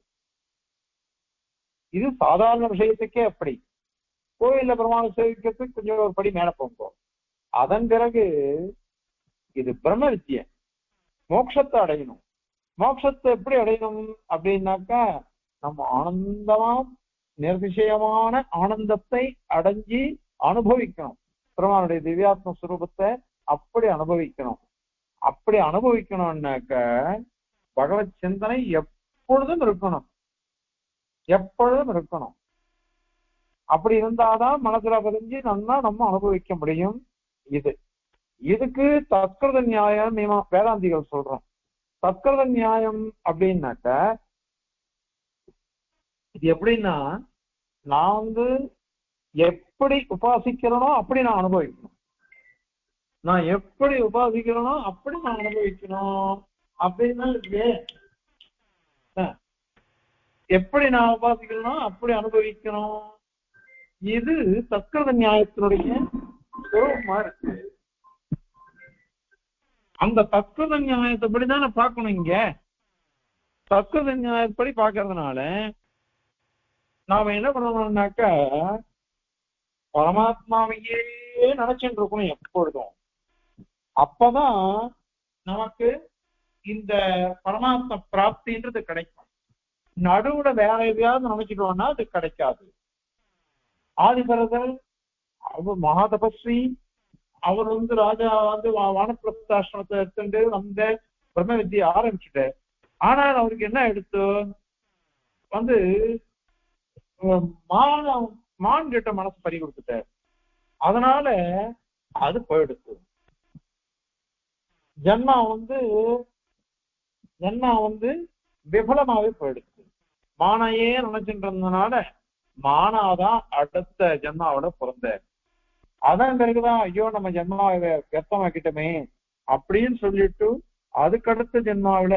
இது சாதாரண விஷயத்துக்கே அப்படி. கோயில்ல பெருமாள் சேவிக்கிறதுக்கு கொஞ்சம் ஒரு படி மேல போகும். அதன் பிறகு இது பிரம்ம வித்தியை. மோட்சத்தை அடையணும். மோட்சத்தை எப்படி அடையணும் அப்படின்னாக்கா நம்ம ஆனந்தமா நிர்திசயமான ஆனந்தத்தை அடைஞ்சி அனுபவிக்கணும். பெருமானுடைய திவ்யாத்ம ஸ்வரூபத்தை அப்படி அனுபவிக்கணும். அப்படி அனுபவிக்கணும்னாக்க பகவத் சிந்தனை எப்பொழுதும் இருக்கணும். எப்பொழுதும் இருக்கணும். அப்படி இருந்தாதான் மனசுல பதிஞ்சு நம்ம அனுபவிக்க முடியும். இதுக்கு தத்கிருத நியாயம் வேதாந்திகள் சொல்றோம். தத்கிருத நியாயம் அப்படின்னாக்க இது எப்படின்னா நான் எப்படி உபாசிக்கிறனோ அப்படி நான் அனுபவிக்கணும். நான் எப்படி உபாசிக்கிறனோ அப்படி நான் அனுபவிக்கணும் அப்படின்னா எப்படி நான் உபாசிக்கிறனோ அப்படி அனுபவிக்கணும். இது தத்கிருத நியாயத்தினுடைய சுரூபமா இருக்கு. அந்த தத்கிருத நியாயத்தைப்படிதான் நான் பார்க்கணும். இங்க தத்கிருத நியாயப்படி பார்க்கறதுனால நாம என்ன பண்ணணும்னாக்கா பரமாத்மாவையே நினைச்சுட்டு இருக்கணும் எப்பொழுதும். அப்பதான் நமக்கு இந்த பரமாத்ம பிராப்தின்றது கிடைக்கும். நடுவுல வேற எதையாவது நினைச்சிட்டோம்னா அது கிடைக்காது. ஆதிபரதர் அவர் மகா தபஸ்வி. அவர் ராஜா வானப்பிரஸ்தாசிரமத்தை எடுத்துட்டு வந்த பிரம்ம வித்தியை ஆரம்பிச்சுட்டு, ஆனால் அவருக்கு என்ன எடுத்து மான் கிட்ட மனசு பறி கொடுத்துட்டார். அதனால அது போயிடுச்சு. ஜன்மா வந்து விபலமாவே போயிடுச்சு. மானையே நினைச்சுட்டு இருந்ததுனால மானாதான் அடுத்த ஜன்மாவோட பிறந்தார். அதன் பிறகுதான் ஐயோ நம்ம ஜென்மாவை வியர்த்தமாக்கிட்டோமே அப்படின்னு சொல்லிட்டு அதுக்கடுத்த ஜென்மாவில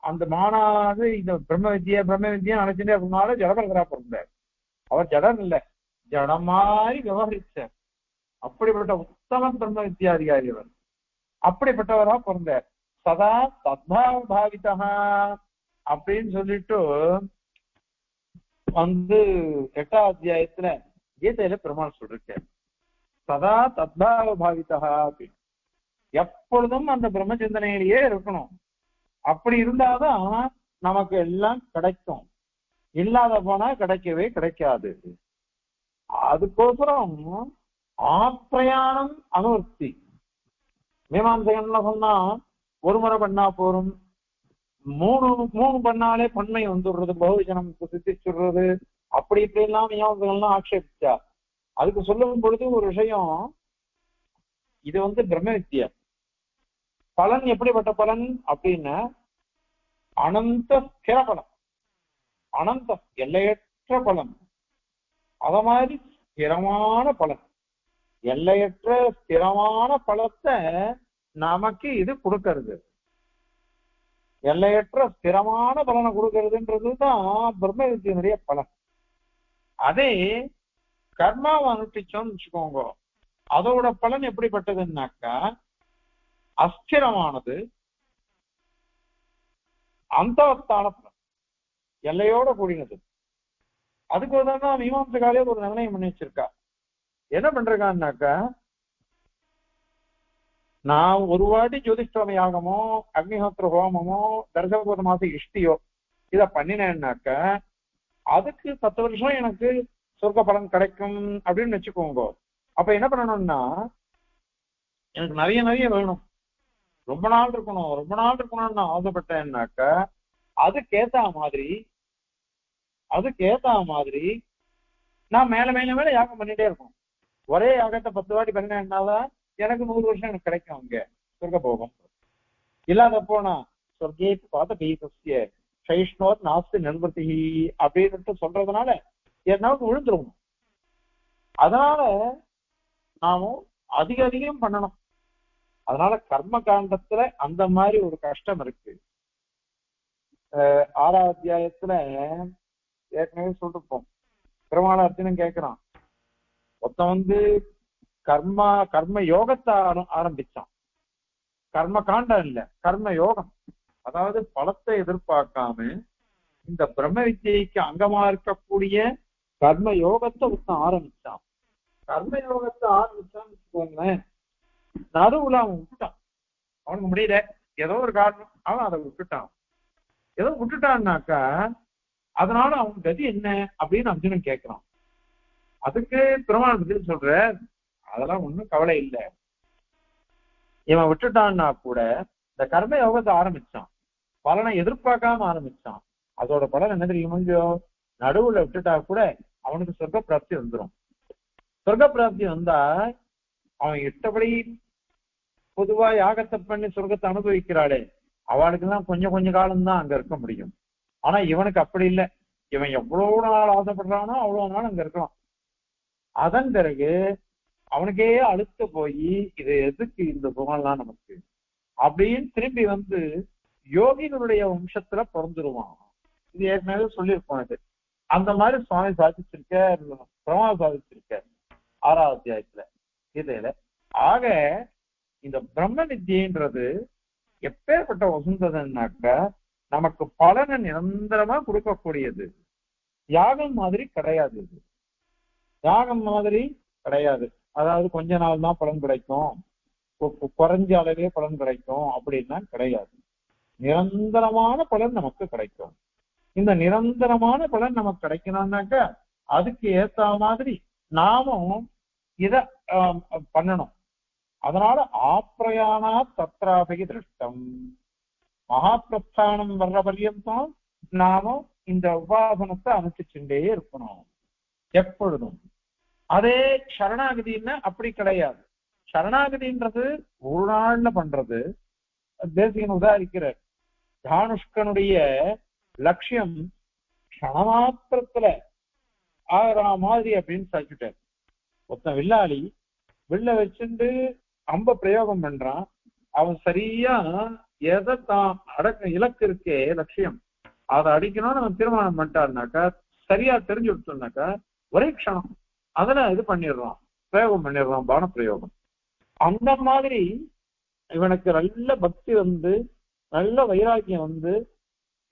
அந்த மானாது இந்த பிரம்ம வித்யா நினைச்சுட்டே அப்படின்னால ஜடபரகரா பிறந்தார். அவர் ஜடம் இல்லை, ஜடம் மாதிரி விவகரிச்சார். அப்படிப்பட்ட உத்தம பிரம்ம வித்யாதிகாரி அவர். அப்படிப்பட்டவரா பிறந்தார். சதா தத்பாவ பாவிதா அப்படின்னு சொல்லிட்டு வந்து 8ஆம் அத்தியாயத்துல கீதையில பெருமாள் சொல்லிருக்கார். சதா தத்பாவ பாவிதா அப்படின்னு எப்பொழுதும் அந்த பிரம்ம சிந்தனையிலேயே இருக்கணும். அப்படி இருந்தாதான் நமக்கு எல்லாம் கிடைக்கும். இல்லாத போனா கிடைக்கவே கிடைக்காது. அதுக்கோசரம் ஆப்பிரயாணம் அனுவர்த்தி. மீமாம்சகன்ல சொன்னா ஒரு முறை பண்ணா போரும், மூணு பண்ணாலே பன்மை வந்துடுறது, பகுஜனம் சித்திச்சுடுறது, அப்படி இப்படி எல்லாம் மீமாம்சகன்லாம் ஆட்சேபிச்சா. அதுக்கு சொல்லும் பொழுது ஒரு விஷயம், இது வந்து பிரம்ம வித்யா. பலன் எப்படிப்பட்ட பலன் அப்படின்னா அனந்த ஸ்திர பலம், அனந்தம் எல்லையற்ற பலன். அத மாதிரி ஸ்திரமான பலன், எல்லையற்ற ஸ்திரமான பலத்தை நமக்கு இது கொடுக்கறது. எல்லையற்ற ஸ்திரமான பலனை கொடுக்கறதுன்றதுதான் பிரம்ம வித்தியினுடைய பலன். அதே கர்மாவை அனுஷ்டிச்சோம்னு வச்சுக்கோங்க, அதோட பலன் எப்படிப்பட்டதுன்னாக்கா அஸ்திரமானது, அந்தவஸ்தான பலன், எல்லையோட கூடினது. அதுக்கு தான் மீமாம்சகாலே ஒரு நிர்ணயம் பண்ணி வச்சிருக்கா. என்ன பண்றான்னாக்கா, நான் ஒரு வாட்டி ஜோதிஷ்டோம யாகமோ அக்னிஹோத்திர ஹோமமோ தர்சபூத மாச இஷ்டியோ இத பண்ணினேன்னாக்க அதுக்கு 10 வருஷம் எனக்கு சொர்க்க பலன் கிடைக்கும் அப்படின்னு வச்சுக்கோங்க. அப்ப என்ன பண்ணணும்னா, எனக்கு நிறைய நிறைய வேணும், ரொம்ப நாள் இருக்கணும்னு நான் ஆசைப்பட்டேன்னாக்க அதுக்கேத்த மாதிரி நான் மேல மேல யாகம் பண்ணிட்டே இருக்கணும். ஒரே யாகத்தை 10 வாட்டி பண்ணினேன்னாதான் எனக்கு 100 வருஷம் எனக்கு கிடைக்கும் அங்க சொர்க்க போகும். இல்லாத போனா சொர்க்கே பார்த்த பீசிய சைஷ்ணோத் நாஸ்தி நிர்வர்த்தி அப்படின்னு சொல்றதுனால என்னால விழுந்துரும். அதனால நாமும் அதிகம் பண்ணணும். அதனால கர்ம காண்டத்துல அந்த மாதிரி ஒரு கஷ்டம் இருக்கு. 6ஆம் அத்தியாயத்துல ஏற்கனவே சொல்லிருப்போம். பெருமாள் அர்ஜுனன் கேட்கிறான், ஒருத்தன் வந்து கர்ம யோகத்தை ஆரம்பிச்சான். கர்ம காண்டம் இல்ல, கர்ம யோகம். அதாவது பலத்தை எதிர்பார்க்காம இந்த பிரம்ம வித்யைக்கு அங்கமா இருக்கக்கூடிய கர்ம யோகத்தை ஒருத்தன் ஆரம்பிச்சான். கர்ம யோகத்தை ஆரம்பிச்சான்னு வச்சுக்கோங்களேன், நடுவுல அவன் விட்டுட்டான். அவனுக்கு முடியல, ஏதோ ஒரு காரணம் அவன் அதை விட்டுட்டான்னாக்கா அதனால அவன் கதி என்ன அப்படின்னு அர்ஜுனன் கேட்கிறான். அதுக்கு பெருமாள் பதில் சொல்ற, அதெல்லாம் ஒண்ணும் கவலை இல்லை. இவன் விட்டுட்டான்னா கூட இந்த கர்ம யோகத்தை ஆரம்பிச்சான், பலனை எதிர்பார்க்காம ஆரம்பிச்சான். அதோட பலன் என்ன தெரியுமோ, நடுவுல விட்டுட்டா கூட அவனுக்கு சொர்க்க பிராப்தி வந்துடும். சொர்க்க பிராப்தி வந்தா அவன் இஷ்டப்படி பொதுவா யாகத்தை பண்ணி சொர்க்கத்தை அனுபவிக்கிறாளே அவளுக்கெல்லாம் கொஞ்சம் காலம்தான் அங்க இருக்க முடியும். ஆனா இவனுக்கு அப்படி இல்லை. இவன் எவ்வளவு நாள் ஆசைப்படுறானோ அவ்வளவு நாள் அங்க இருக்கலாம். அதன் பிறகு அவனுக்கே அழுத்து போய் இது எதுக்கு இந்த சுகம்லாம் நமக்கு அப்படின்னு திரும்பி வந்து யோகிகளுடைய வம்சத்துல பிறந்துருவான். இது ஏற்கனவே சொல்லியிருப்போம். இது அந்த மாதிரி சுவாமி சாதிச்சிருக்க, பிரமாணம் சாதிச்சிருக்க 6ஆம் அத்தியாயத்துல இதுல. ஆக இந்த பிரம்ம வித்யன்றது எப்பேற்பட்ட வசந்ததுன்னாக்க நமக்கு பலனை நிரந்தரமா கொடுக்கக்கூடியது. யாகம் மாதிரி கிடையாது. இது யாகம் மாதிரி கிடையாது. அதாவது கொஞ்ச நாள் தான் பலன் கிடைக்கும், குறைஞ்ச அளவே பலன் கிடைக்கும் அப்படின்னா கிடையாது. நிரந்தரமான பலன் நமக்கு கிடைக்கும். இந்த நிரந்தரமான பலன் நமக்கு கிடைக்கணும்னாக்க அதுக்கு ஏத்த மாதிரி நாமும் இத பண்ணணும். அதனால ஆப்ரயானா தத்ராபகி திருஷ்டம், மகாபிரஸ்தானம் வர்ற பர்யந்தம் நாமும் இந்த உபாசனத்தை அனுஷ்டிச்சுட்டே இருக்கணும். எப்பொழுதும். அதே சரணாகதின்னா அப்படி கிடையாது. சரணாகதின்றது ஒரு நாள்ல பண்றது. தேசிகன் உதாரிக்கிறார், தானுஷ்கனுடைய லட்சியம் கணமாத்திரத்துல ஆகிற மாதிரி அப்படின்னு சாதிச்சுட்டார். ஒருத்தன் வில்லாளி வில்ல வச்சுட்டு அம்ப பிரயோகம் பண்றான். அவன் சரியா எதை தான் இலக்கு இருக்கே லட்சியம் அதை அடிக்கணும்னு அவன் தீர்மானம் பண்ணிட்டாருனாக்கா, சரியா தெரிஞ்சு விட்டோம்னாக்கா ஒரே க்ஷணம் அதுல இது பண்ணிடுறான், பிரயோகம் பண்ணிடுறான், பான பிரயோகம். அந்த மாதிரி இவனுக்கு நல்ல பக்தி வந்து நல்ல வைராக்கியம் வந்து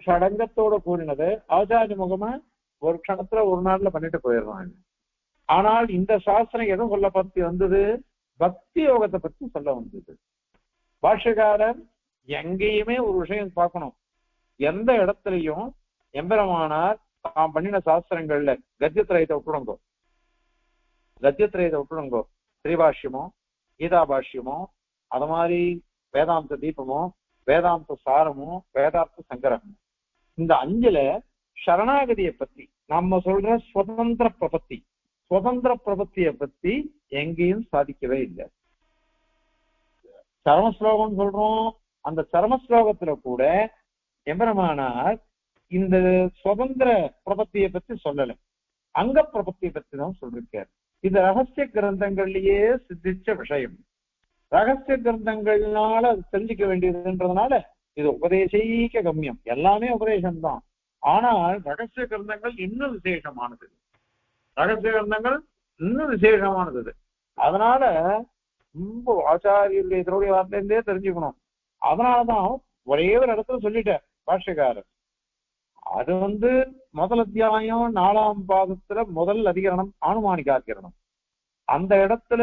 சடங்கத்தோட கூறினது ஆச்சாரிய முகமா ஒரு க்ஷணத்துல ஒரு நாள்ல பண்ணிட்டு போயிடுறான். ஆனால் இந்த சாஸ்திரம் எதுவும் சொல்ல பத்தி வந்தது, பக்தி யோகத்தை பத்தி சொல்ல வந்தது. பாஷ்யக்காரர் எங்கேயுமே ஒரு விஷயம் பார்க்கணும், எந்த இடத்துலையும் எம்பெருமானார் தாம் பண்ணின சாஸ்திரங்கள்ல கத்தியத்திரயத்தை விட்டுடுங்கோ, கத்தியத்திரயத்தை விட்டுடுங்கோ, ஸ்ரீபாஷ்யமோ கீதா பாஷ்யமோ அது மாதிரி வேதாந்த தீபமோ வேதாந்த சாரமோ வேதாந்த சங்கரமோ, இந்த 5ல சரணாகதியை பத்தி நம்ம சொல்ற சுதந்திர பிரபத்தி, சுதந்திர பிரபத்தியை பத்தி எங்கேயும் சாதிக்கவே இல்லை. சரமஸ்லோகம் சொல்றோம், அந்த சரமஸ்லோகத்துல கூட எம்பெருமானார் இந்த சுதந்திர பிரபத்தியை பத்தி சொல்லல, அங்க பிரபத்தியை பத்தி தான் சொல்லிருக்காரு. இது ரகசிய கிரந்தங்கள்லயே சித்திச்ச விஷயம். ரகசிய கிரந்தங்கள்னால அது தெரிஞ்சுக்க வேண்டியதுன்றதுனால இது உபதேசீக கம்யம், எல்லாமே உபதேசம்தான். ஆனால் ரகசிய கிரந்தங்கள் இன்னும் விசேஷமானது, ரகசிய கிரந்தங்கள் இன்னும் விசேஷமானது. அதனால ரொம்ப ஆச்சாரியருடைய இதனுடைய வார்த்தையிலே தெரிஞ்சுக்கணும். அதனாலதான் ஒரே ஒரு இடத்துல சொல்லிட்டார் பாஷ்யக்காரர். அது முதல் அத்தியாயம் 4ஆம் பாதத்துல முதல் அதிகரணம் ஆனுமானிகாதிகரணம். அந்த இடத்துல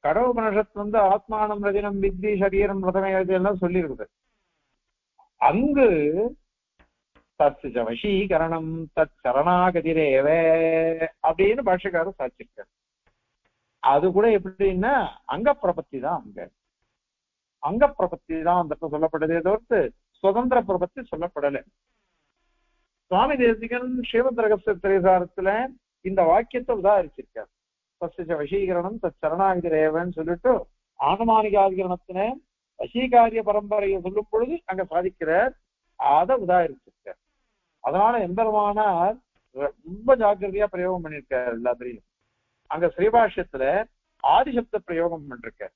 கடவுபனிஷத்து ஆத்மானம் ரஜனம் வித்தி சரீரம் ரதமேதி எல்லாம் சொல்லி இருக்குது. அங்கு தத் வசீகரணம் தத் சரணாகதிரேவே அப்படின்னு பாஷ்யக்காரர் சாட்சிருக்கார். அது கூட எப்படின்னா அங்க பிரபத்தி தான், அங்க பிரபத்தி தான் அந்த சொல்லப்பட்டதே தவிர்த்து சுதந்திர பிரபத்தி சொல்லப்படலை. சுவாமி தேசிகன் ஸ்ரீமத் ரகசிய திரைசாரத்துல இந்த வாக்கியத்தை உதாரிச்சிருக்கார். தஸ்ய வசீகரணம் தத் சரணாகதிரேவன்னு சொல்லிட்டு ஆனுமானிகாதிகரணத்தின வசீகாரிய பரம்பரையை சொல்லும் பொழுது அங்க சாதிக்கிறார், அதை உதாரிச்சிருக்கார். அதனால எம்பெருமானார் ரொம்ப ஜாக்கிரதையா பிரயோகம் பண்ணிருக்கார் எல்லாத்திலையும். அங்க ஸ்ரீபாஷ்யத்துல ஆதிசப்த பிரயோகம் பண்ணிருக்கார்.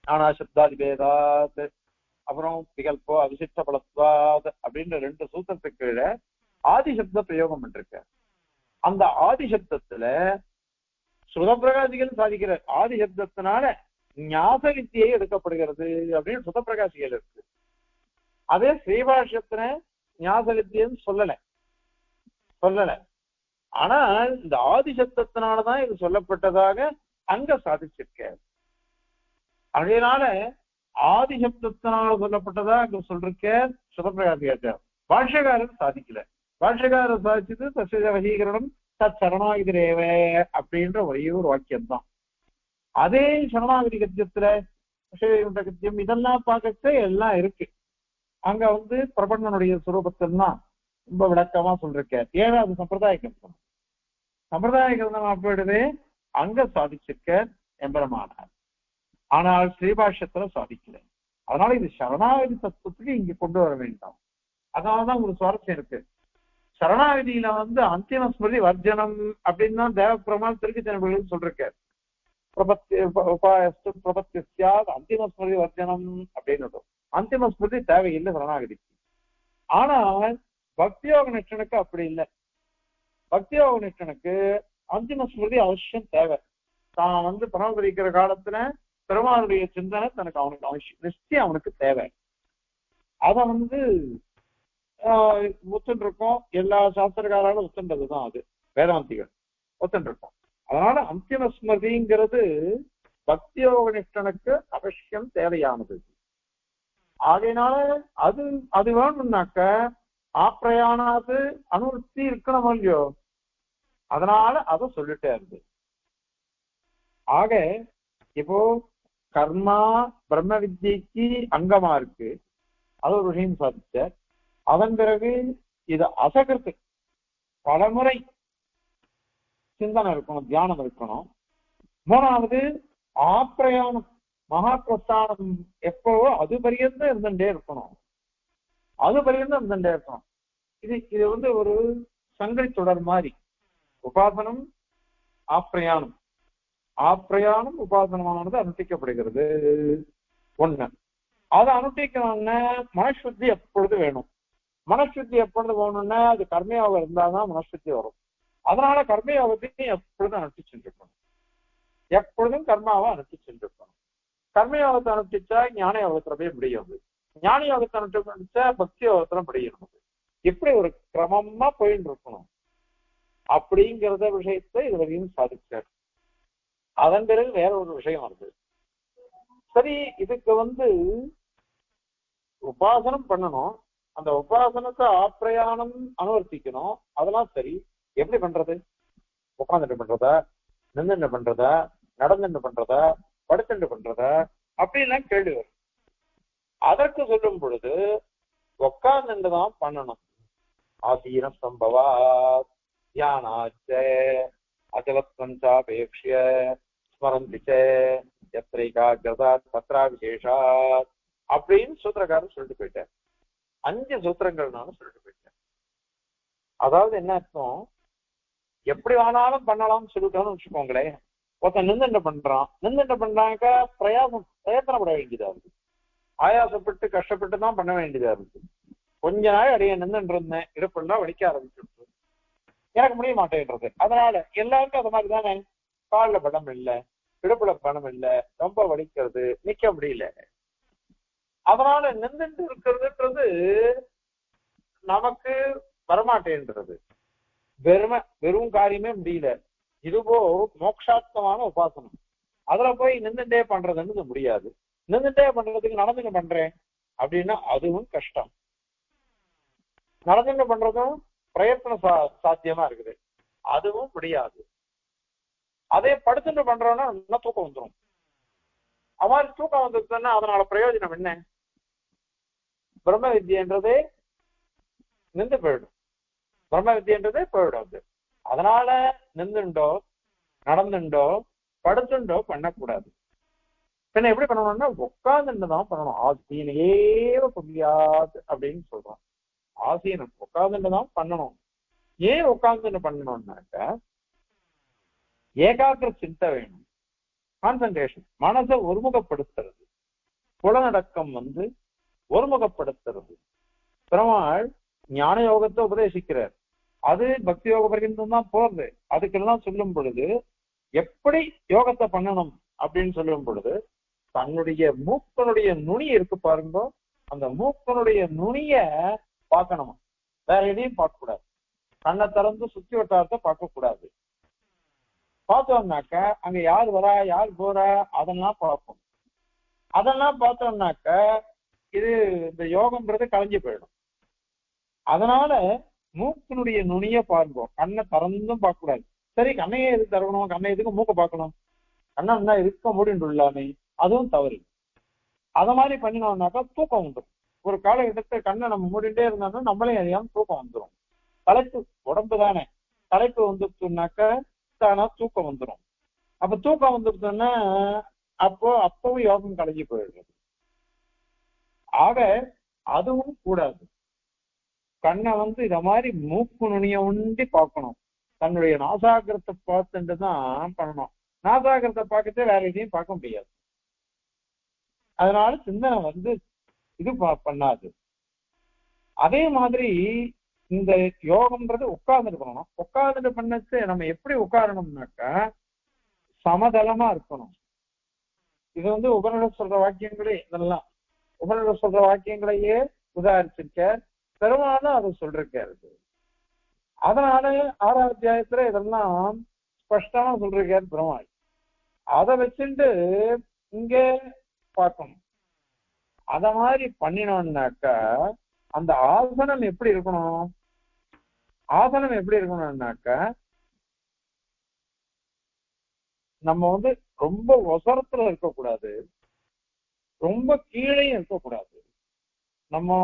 ஆனா சப்தாதிபேதாத் அப்புறம் விகல்போ அவிசிஷ்ட பலத்வாத் அப்படின்ற 2 சூத்திரத்துக்கு கீழே ஆதிசப்த பிரயோகம் பண்ணிருக்கார். அந்த ஆதிசப்தத்துல சுதப்பிரகாசிகள் சாதிக்கிற ஆதிசப்தத்தினால ஞாச வித்தியை எடுக்கப்படுகிறது அப்படின்னு சுதப்பிரகாசிகள் இருக்கு. அதே ஸ்ரீபாஷ்யத்துல ஞாச வித்தியன்னு சொல்லல. ஆனால் இந்த ஆதிசப்தத்தினாலதான் இது சொல்லப்பட்டதாக அங்க சாதிச்சிருக்க. அதனால ஆதிசப்தத்தினால சொல்லப்பட்டதா அங்க சொல்லிருக்க சுதப்பிரகாசியாச்சார். பாஷ்யக்காரர் சாதிக்கல. பாஷ்யக்காரர் சாதிச்சது தஸ்ய வசீகரணம் தத் சரணாகதிரேவே அப்படின்ற ஒரே ஒரு வாக்கியம் தான். அதே சரணாகதி கத்தியத்துல கத்தியம் இதெல்லாம் பார்க்க எல்லாம் இருக்கு. அங்க பிரபந்தனுடைய சுரூபத்தெல்லாம் ரொம்ப விளக்கமா சொல்லிருக்க. ஏன்னா அது சம்பிரதாய கிரந்தம், சம்பிரதாய கிரந்தம் அப்படியே அங்க சாதிச்சிருக்க எம்பெருமானார். ஆனால் ஸ்ரீபாஷ்யத்துல சாதிக்கல. அதனால இது சரணாகதி தத்துவத்துக்கு இங்க கொண்டு வர வேண்டாம். அதனாலதான் ஒரு சுவாரஸ்யம் இருக்கு. சரணாகதியில அந்திம ஸ்மிருதி வர்ஜனம் அப்படின்னு தான் தேவப்பிரமால் திருக்கச்சனர்கள் சொல்லிருக்காரு. பிரபத்தியா அந்திம ஸ்மிருதி வர்ஜனம் அப்படின்னு அந்திம ஸ்மிருதி தேவையில்லை சரணாகதிக்கு. ஆனால் பக்தியோக நிஷ்டனுக்கு அப்படி இல்லை. பக்தியோக நிஷ்டனுக்கு அந்திம ஸ்மிருதி அவசியம் தேவை. தான் பரமபதிக்கிற காலத்துல பெருமாளுடைய சிந்தனை தனக்கு அவனுக்கு அவசியம் நிச்சயம் அவனுக்கு தேவை. அத ஒத்துன்னு இருக்கோம். எல்லா சாஸ்திரக்காராலும் ஒத்துன்றதுதான் அது, வேதாந்திகள் ஒத்துன்னு இருக்கோம். அதனால அந்திம ஸ்மிருதிங்கிறது பக்தியோக நிஷ்டனுக்கு அவசியம் தேவையானது. ஆகையினால அது வேணும்னாக்க ஆப்பிரயானாது அனுவர்த்தி இருக்கணும் இல்லையோ, அதனால அதை சொல்லிட்டே இருந்து. ஆக இப்போ கர்மா பிரம்ம வித்யைக்கு அங்கமா இருக்கு, அது ஒரு விஷயம் சாதிச்ச. அதன் பிறகு இது அசகிருத்து பலமுறை சிந்தனை இருக்கணும், தியானம் இருக்கணும். மூணாவது ஆப்ரயாணம், மகா பிரஸ்தானம் எப்பவோ அது பரியந்தம் இருந்துட்டே இருக்கணும், அது பரியந்தம் இருந்துட்டே இருக்கணும். இது வந்து ஒரு சங்கிலி தொடர் மாதிரி. உபாசனம் ஆப்ரயாணம், ஆப்ரயாணம் உபாசனமானது அனுஷ்டிக்கப்படுகிறது. ஒண்ணு, அதை அனுஷ்டிக்கணும்னா மனசுத்தி எப்பொழுது வேணும். மனசுத்தி எப்பொழுது வேணும்னா அது கர்மயோகம் இருந்தால்தான் மனசுத்தி வரும். அதனால கர்மயோகத்தையும் எப்பொழுதும் அனுஷ்டிச்சுருக்கணும், எப்பொழுதும் கர்மாவை அனுஷ்டிச்சுருக்கணும். கர்மயோகத்தை அனுஷ்டிச்சா ஞான யோகத்துல போய் முடியாது, ஞான யோகத்தை அனுஷ்டிச்சா பக்தி யோகத்துல முடியணும். இப்படி ஒரு கிரமமா போயிட்டு இருக்கணும். அப்படிங்கிறத விஷயத்தை இது வரையும் சாதிச்சார். அதன் பிறகு வேற ஒரு விஷயம் வருது. சரி, இதுக்கு வந்து உபாசனம் பண்ணணும், அந்த உபாசனத்தை ஆப்ரயாணம் அனுவர்த்திக்கணும், அதெல்லாம் சரி. எப்படி பண்றது? உட்காந்துட்டு பண்றதா, நின்றுட்டு பண்றதா, நடந்துட்டு பண்றதா, படுத்துட்டு பண்றதா, அப்படின்லாம் கேள்வி வரும். அதற்கு சொல்லும் பொழுது உட்கார்ந்துட்டு தான் பண்ணணும். ஆசீன சம்பவா தியானாச்ச அச்சலத்வஞ்சாபேக்ஷ்ய ஸ்மரந்திச்ச எத்திரைகாகிரதா தத்ரா விசேஷாத் அப்படின்னு சூத்திரக்காரர் சொல்லிட்டு போயிட்டார். 5 சூத்திரங்கள்னாலும் சொல்லிட்டு போயிட்டார். அதாவது என்ன அர்த்தம், எப்படி வேணாலும் பண்ணலாம்னு சொல்லிட்டோம்னு வச்சுக்கோங்களேன். ஒருத்தன் நின்றுட்டு பண்றான், நின்றுட்டு பண்றாங்க, பிரயத்தனப்பட வேண்டியதா இருக்கு, ஆயாசப்பட்டு கஷ்டப்பட்டு தான் பண்ண வேண்டியதா இருக்கு. கொஞ்ச நாள் அடைய நின்றுட்டு இருந்தேன், இடுப்புலாம் வலிக்க ஆரம்பிச்சுட்டு எனக்கு முடிய மாட்டேன்றது. அதனால எல்லாருக்கும் அது மாதிரி தானே, காலில் படம் இல்லை, இடுப்புல பணம் இல்லை, ரொம்ப வலிக்கிறது, நிக்க முடியல. அதனால நின்றுட்டு இருக்கிறதுன்றது நமக்கு வரமாட்டேன்றது, வெறும் காரியமே முடியல. இதுபோ மோட்சார்த்தமான உபாசனம், அதுல போய் நின்றுட்டே பண்றதுன்னு முடியாது. நின்றுட்டே பண்றதுக்கு நடந்துட்டு பண்றேன் அப்படின்னா அதுவும் கஷ்டம். நடந்துட்டு பண்றதும் பிரயத்தனம் சாத்தியமா இருக்குது, அதுவும் முடியாது. அதே படுத்துட்டு பண்றோம்னா நல்லா தூக்கம் வந்துடும். அவ்வாறு தூக்கம் வந்துருச்சுன்னா அதனால பிரயோஜனம் என்ன? பிரம்ம வித்யன்றதே நின்று போயிடும், பிரம்ம வித்யன்றதே போயிடும். அதனால நின்றுண்டோ நடந்துண்டோ படுத்துண்டோ பண்ணக்கூடாது. பின்ன எப்படி பண்ணணும்னா உட்கார்ந்துட்டு தான் பண்ணணும். ஆசீனையேவ புரியாது அப்படின்னு சொல்றோம். ஆசீனம் உட்கார்ந்துட்டு தான் பண்ணணும். ஏன் உட்கார்ந்துட்டு பண்ணணும்னாக்க ஏகாகிர சிந்தை வேணும், கான்சன்ட்ரேஷன், மனதை ஒருமுகப்படுத்துறது, புலநடக்கம் வந்து ஒருமுகப்படுத்துறது. பெருமாள் ஞான யோகத்தை உபதேசிக்கிறார், அது பக்தி யோக பர்யந்தம் தான் போறது. அதுக்கெல்லாம் சொல்லும் பொழுது எப்படி யோகத்தை பண்ணணும் அப்படின்னு சொல்லும் பொழுது தன்னுடைய மூக்கனுடைய நுனி இருக்கு பாருங்க, அந்த மூக்கனுடைய நுனிய பார்க்கணுமா, வேற எதையும் பார்க்க கூடாது. கண்ணை திறந்து சுத்தி வட்டாரத்தை பார்க்க கூடாது. பார்த்தோம்னாக்க அங்க யார் வரா யார் போறா அதெல்லாம் பார்ப்போம். அதெல்லாம் பார்த்தோம்னாக்க இது இந்த யோகம்ன்றது கலைஞ்சு போயிடும். அதனால மூக்கினுடைய நுனிய பாருங்க, கண்ணை திறந்தும் பார்க்க கூடாது. சரி, கண்ணையே எதுக்கு திறக்கணும், கண்ணை எதுக்கு மூக்க பார்க்கணும், கண்ணை இருந்தா இருக்க முடியும்லாமே, அதுவும் தவறு. அத மாதிரி பண்ணினோம்னாக்கா தூக்கம் வந்துடும். ஒரு காலகட்டத்தை கண்ணை நம்ம மூடிட்டே இருந்தோம்னா நம்மளே அறியாம தூக்கம் வந்துடும். தலைப்பு உடம்பு தானே, தலைப்பு வந்துருச்சுனாக்க தானா தூக்கம் வந்துடும். அப்ப தூக்கம் வந்துருச்சுன்னா அப்பவும் யோகம் கலைஞ்சி போயிடுறது. ஆக அதுவும் கூடாது. கண்ணை வந்து இத மாதிரி மூக்கு நுனிய உண்டி பார்க்கணும். தன்னுடைய நாசாகிரத்தை பார்த்துட்டு தான் பண்ணணும். நாசாகிரத்தை பார்க்கறதே வேற எதையும் பார்க்க முடியாது. அதனால சிந்தனை வந்து இது பண்ணாது. அதே மாதிரி இந்த யோகம்ன்றது உட்கார்ந்துட்டு பண்ணணும். உட்கார்ந்துட்டு பண்ணச்சு நம்ம எப்படி உட்காரணும்னாக்கா சமதளமா இருக்கணும். இது வந்து உபநிடத சொல்ற வாக்கியங்களே, இதெல்லாம் உபநிடத சொல்ற வாக்கியங்களையே உதாரிச்சிருக்க, பெருமாளும் அதை சொல்லிருக்காரு. அதனால 6ஆம் அத்தியாயத்துல இதெல்லாம் ஸ்பஷ்டமா சொல்லிருக்காரு பெருமாள். அதை வச்சுட்டு இங்க பார்க்கணும். அத மாதிரி பண்ணினோம்னாக்கா அந்த ஆசனம் எப்படி இருக்கணும், ஆசனம் எப்படி இருக்கணும்னாக்கா நம்ம வந்து ரொம்ப ஒசரத்துல இருக்கக்கூடாது, ரொம்ப கீழையும் இருக்கக்கூடாது. நம்ம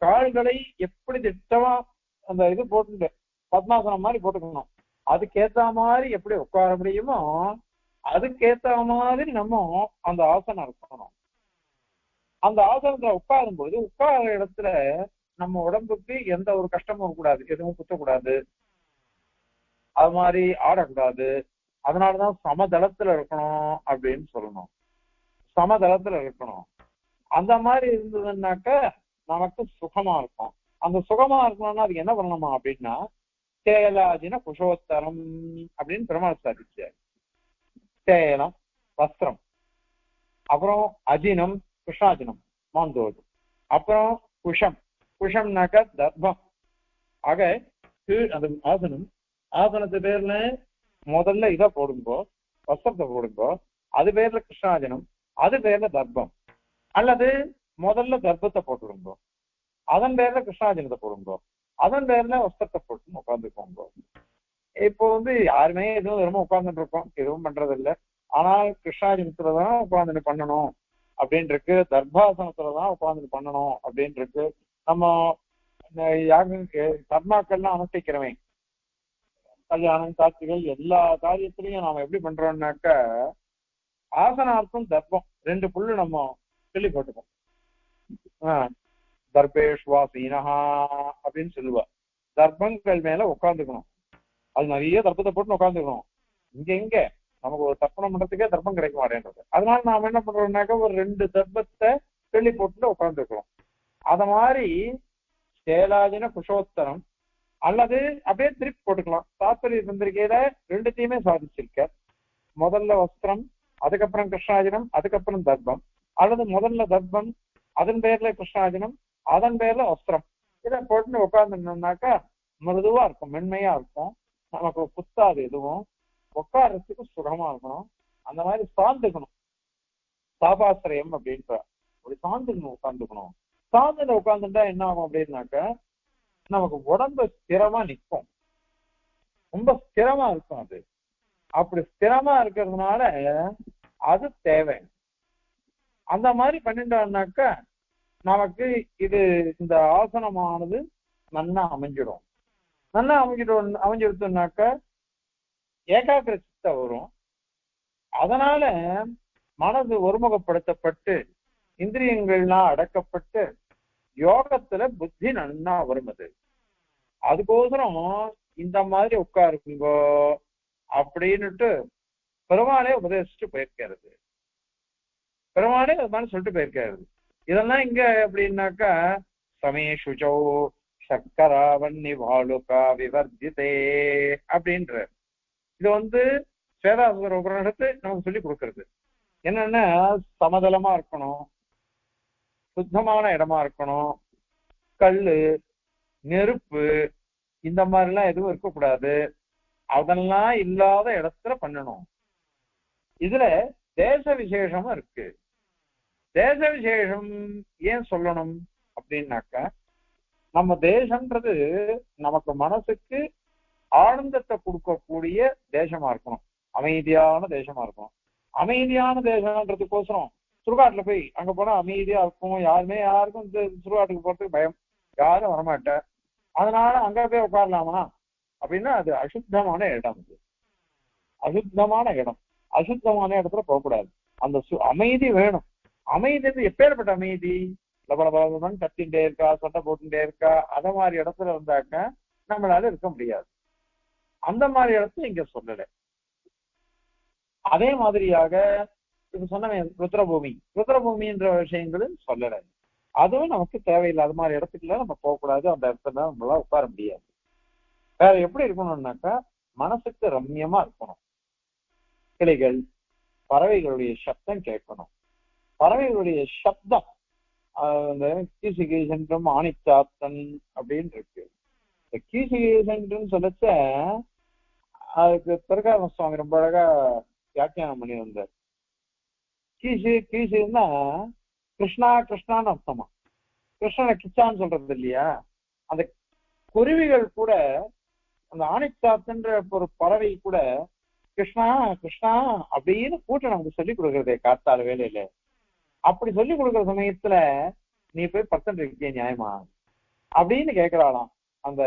கால்களை எப்படி திட்டமா அந்த இது போட்டு பத்மாசனம் மாதிரி போட்டுக்கணும். அதுக்கேத்த மாதிரி எப்படி உட்கார முடியுமோ அதுக்கேத்த மாதிரி நம்ம அந்த ஆசனம் இருக்கணும். அந்த ஆசனத்துல உட்காரும் பொழுது உட்கார இடத்துல நம்ம உடம்புக்கு எந்த ஒரு கஷ்டமும் கூடாது, எதுவும் குத்தக்கூடாது, அது மாதிரி ஆடக்கூடாது. அதனாலதான் சமதளத்துல இருக்கணும் அப்படின்னு சொல்லணும். சமதளத்துல இருக்கணும். அந்த மாதிரி இருந்ததுன்னாக்க நமக்கு சுகமா இருக்கும். அந்த சுகமா இருக்கணும்னா அதுக்கு என்ன பண்ணணுமா அப்படின்னா சேலாஜின குஷோத்தரம் அப்படின்னு பெருமாள் சாதிச்சார். சேலம் வஸ்திரம், அப்புறம் அஜினம் கிருஷ்ணாஜினம் மாந்தோடு, அப்புறம் குஷம், குஷம்னாக்க தர்ப்பம். ஆக அந்த ஆசனம், ஆசனத்து பேர்ல முதல்ல இதை போடுங்கோ, வஸ்திரத்தை போடுங்கோ, அது பேர்ல கிருஷ்ணாஜனம், அது பேர்ல தர்ப்பம். அல்லது முதல்ல தர்ப்பத்தை போட்டுருங்கோ, அதன் பேர்ல கிருஷ்ணாஜனத்தை போடுங்கோ, அதன் பேர்ல வஸ்திரத்தை போட்டு உட்காந்துக்கோங்க. இப்போ யாருமே எதுவும் வெறும் உட்கார்ந்துட்டு இருக்கோம், எதுவும் பண்றது இல்லை. ஆனால் கிருஷ்ணாஜனத்துலதான் உட்கார்ந்துட்டு பண்ணணும் அப்படின்னு இருக்கு, தர்பாசனத்துலதான் உட்கார்ந்துட்டு பண்ணணும் அப்படின்னு இருக்கு. நம்ம கர்மாக்கள்லாம் அனுஷ்டிக்கிறவன் கல்யாணம் காட்சிகள் எல்லா காரியத்திலையும் நாம எப்படி பண்றோம்னாக்க ஆசனார்த்தம் தர்ப்பம் ரெண்டு புல்லு நம்ம சொல்லி போட்டுப்போம். தர்பேஷ்வாசீனஹா அப்படின்னு சொல்லுவா. தர்ப்பங்கள் மேல உட்காந்துக்கணும், அது நிறைய தர்ப்பத்தை போட்டு உட்காந்துக்கணும். இங்க நமக்கு ஒரு தர்ப்பணம் பண்றதுக்கே தர்ப்பம் கிடைக்க மாட்டேன்றது. அதனால நாம என்ன பண்றோம்னாக்க ஒரு ரெண்டு தர்ப்பத்தை சொல்லி போட்டுட்டு உட்காந்துக்கிறோம். அத மாதிரி சேலாஜின குஷோத்தரம் அல்லது அப்படியே திருப்பி போட்டுக்கலாம். தாத்பரிய சந்திரிகையில ரெண்டுத்தையுமே சாதிச்சிருக்க. முதல்ல வஸ்திரம், அதுக்கப்புறம் கிருஷ்ணாஜனம், அதுக்கப்புறம் தர்ப்பம், அல்லது முதல்ல தர்ப்பம், அதன் பேர்ல கிருஷ்ணாஜனம், அதன் பேர்ல வஸ்திரம், இதை போட்டு உட்கார்ந்துனாக்கா மிருதுவா இருக்கும், மென்மையா இருக்கும், நமக்கு குத்தாது, எதுவும் உட்கார்றதுக்கு சுகமா இருக்கணும். அந்த மாதிரி சார்ந்துக்கணும். சாபாசிரயம் அப்படின்ற அப்படி சார்ந்துக்கணும், உட்கார்ந்துக்கணும். சார்ந்துல உட்கார்ந்துட்டா என்ன ஆகும் அப்படின்னாக்க நமக்கு உடம்பு ஸ்திரமா நிற்கும், ரொம்ப ஸ்திரமா இருக்கும். அது அப்படி ஸ்திரமா இருக்கிறதுனால அது தேவை. அந்த மாதிரி பண்ணிட்டோம்னாக்க நமக்கு இது இந்த ஆசனமானது நல்லா அமைஞ்சிடும். நல்லா அமைஞ்சிடுச்சுனாக்க ஏகாகிர சித்த வரும். அதனால மனது ஒருமுகப்படுத்தப்பட்டு இந்திரியங்கள்லாம் அடக்கப்பட்டு யோகத்துல புத்தி நன்னா வரும். அதுக்கோசரம் இந்த மாதிரி உட்காருங்கோ அப்படின்னுட்டு பெருமாளே உபதேசிச்சுட்டு போயிருக்கிறது. பெருமாளே அது மாதிரி சொல்லிட்டு போயிருக்காரு. இதெல்லாம் இங்க அப்படின்னாக்கா சமேஷுச்சோ சக்கராவன்னி வாழுகா விவர்ஜிதே அப்படின்ற இது சேதாசுர உபநிடத்து நமக்கு சொல்லி கொடுக்கறது. என்னன்னா சமதளமா இருக்கணும், சுத்தமான இடமா இருக்கணும், கல்லு நெருப்பு இந்த மாதிரிலாம் எதுவும் இருக்கக்கூடாது, அதெல்லாம் இல்லாத இடத்துல பண்ணணும். இதுல தேச விசேஷமும் இருக்கு. தேச விசேஷம் ஏன் சொல்லணும் அப்படின்னாக்கா நம்ம தேசம்ன்றது நமக்கு மனசுக்கு ஆனந்தத்தை கொடுக்கக்கூடிய தேசமா இருக்கணும், அமைதியான தேசமா இருக்கணும். அமைதியான தேசம்ன்றதுக்கோசரம் சுடுகாட்டுல போய் அங்க போனா அமைதியா இருக்கும், யாருக்கும் சுடுகாட்டுக்கு போறதுக்கு பயம், யாரும் வரமாட்டேன், அதனால அங்க போய் உட்காரலாமா அப்படின்னா அது அசுத்தமான இடம். அது அசுத்தமான இடம். அசுத்தமான இடத்துல போகக்கூடாது. அந்த அமைதி வேணும். அமைதி எப்பேற்பட்ட அமைதி? லபலபலன்னு கத்தின்ண்டே இருக்கா, சட்டை போட்டுட்டே இருக்கா, அத மாதிரி இடத்துல இருந்தாக்க நம்மளால இருக்க முடியாது. அந்த மாதிரி இடத்துல இங்க சொல்லல. அதே மாதிரியாக இப்ப சொன்ன ருத்ரபூமின்ற விஷயங்கள் சொல்லல. அதுவும் நமக்கு தேவையில்லாத மாதிரி இடத்துக்குள்ள நம்ம போகக்கூடாது. அந்த இடத்துல நம்மளால உட்கார முடியாது. வேற எப்படி இருக்கணும்னாக்கா மனசுக்கு ரம்யமா இருக்கணும். கிளைகள் பறவைகளுடைய சப்தம் கேட்கணும். பறவைகளுடைய சப்தம் அந்த கீசிகேசன்றம் ஆணிச்சாத்தன் அப்படின்னு இருக்கு. இந்த கீசிகேசன்றம் சொல்லச்ச அதுக்கு பிரகார சுவாமி ரொம்ப அழகா வியாக்கியானம் பண்ணி வந்தார். கீசுன்னா கிருஷ்ணா கிருஷ்ணான்னு அர்த்தமா. கிருஷ்ணனை கிச்சான்னு சொல்றது இல்லையா? அந்த குருவிகள் கூட அந்த ஆணிச்சாத்துன்ற ஒரு பறவை கூட கிருஷ்ணா கிருஷ்ணா அப்படின்னு கூட்ட நமக்கு சொல்லிக் கொடுக்கறதே காத்தால வேலையில. அப்படி சொல்லி கொடுக்குற சமயத்துல நீ போய் பர்சன்ட் இருக்கிய நியாயமா அப்படின்னு கேட்கிறாளாம் அந்த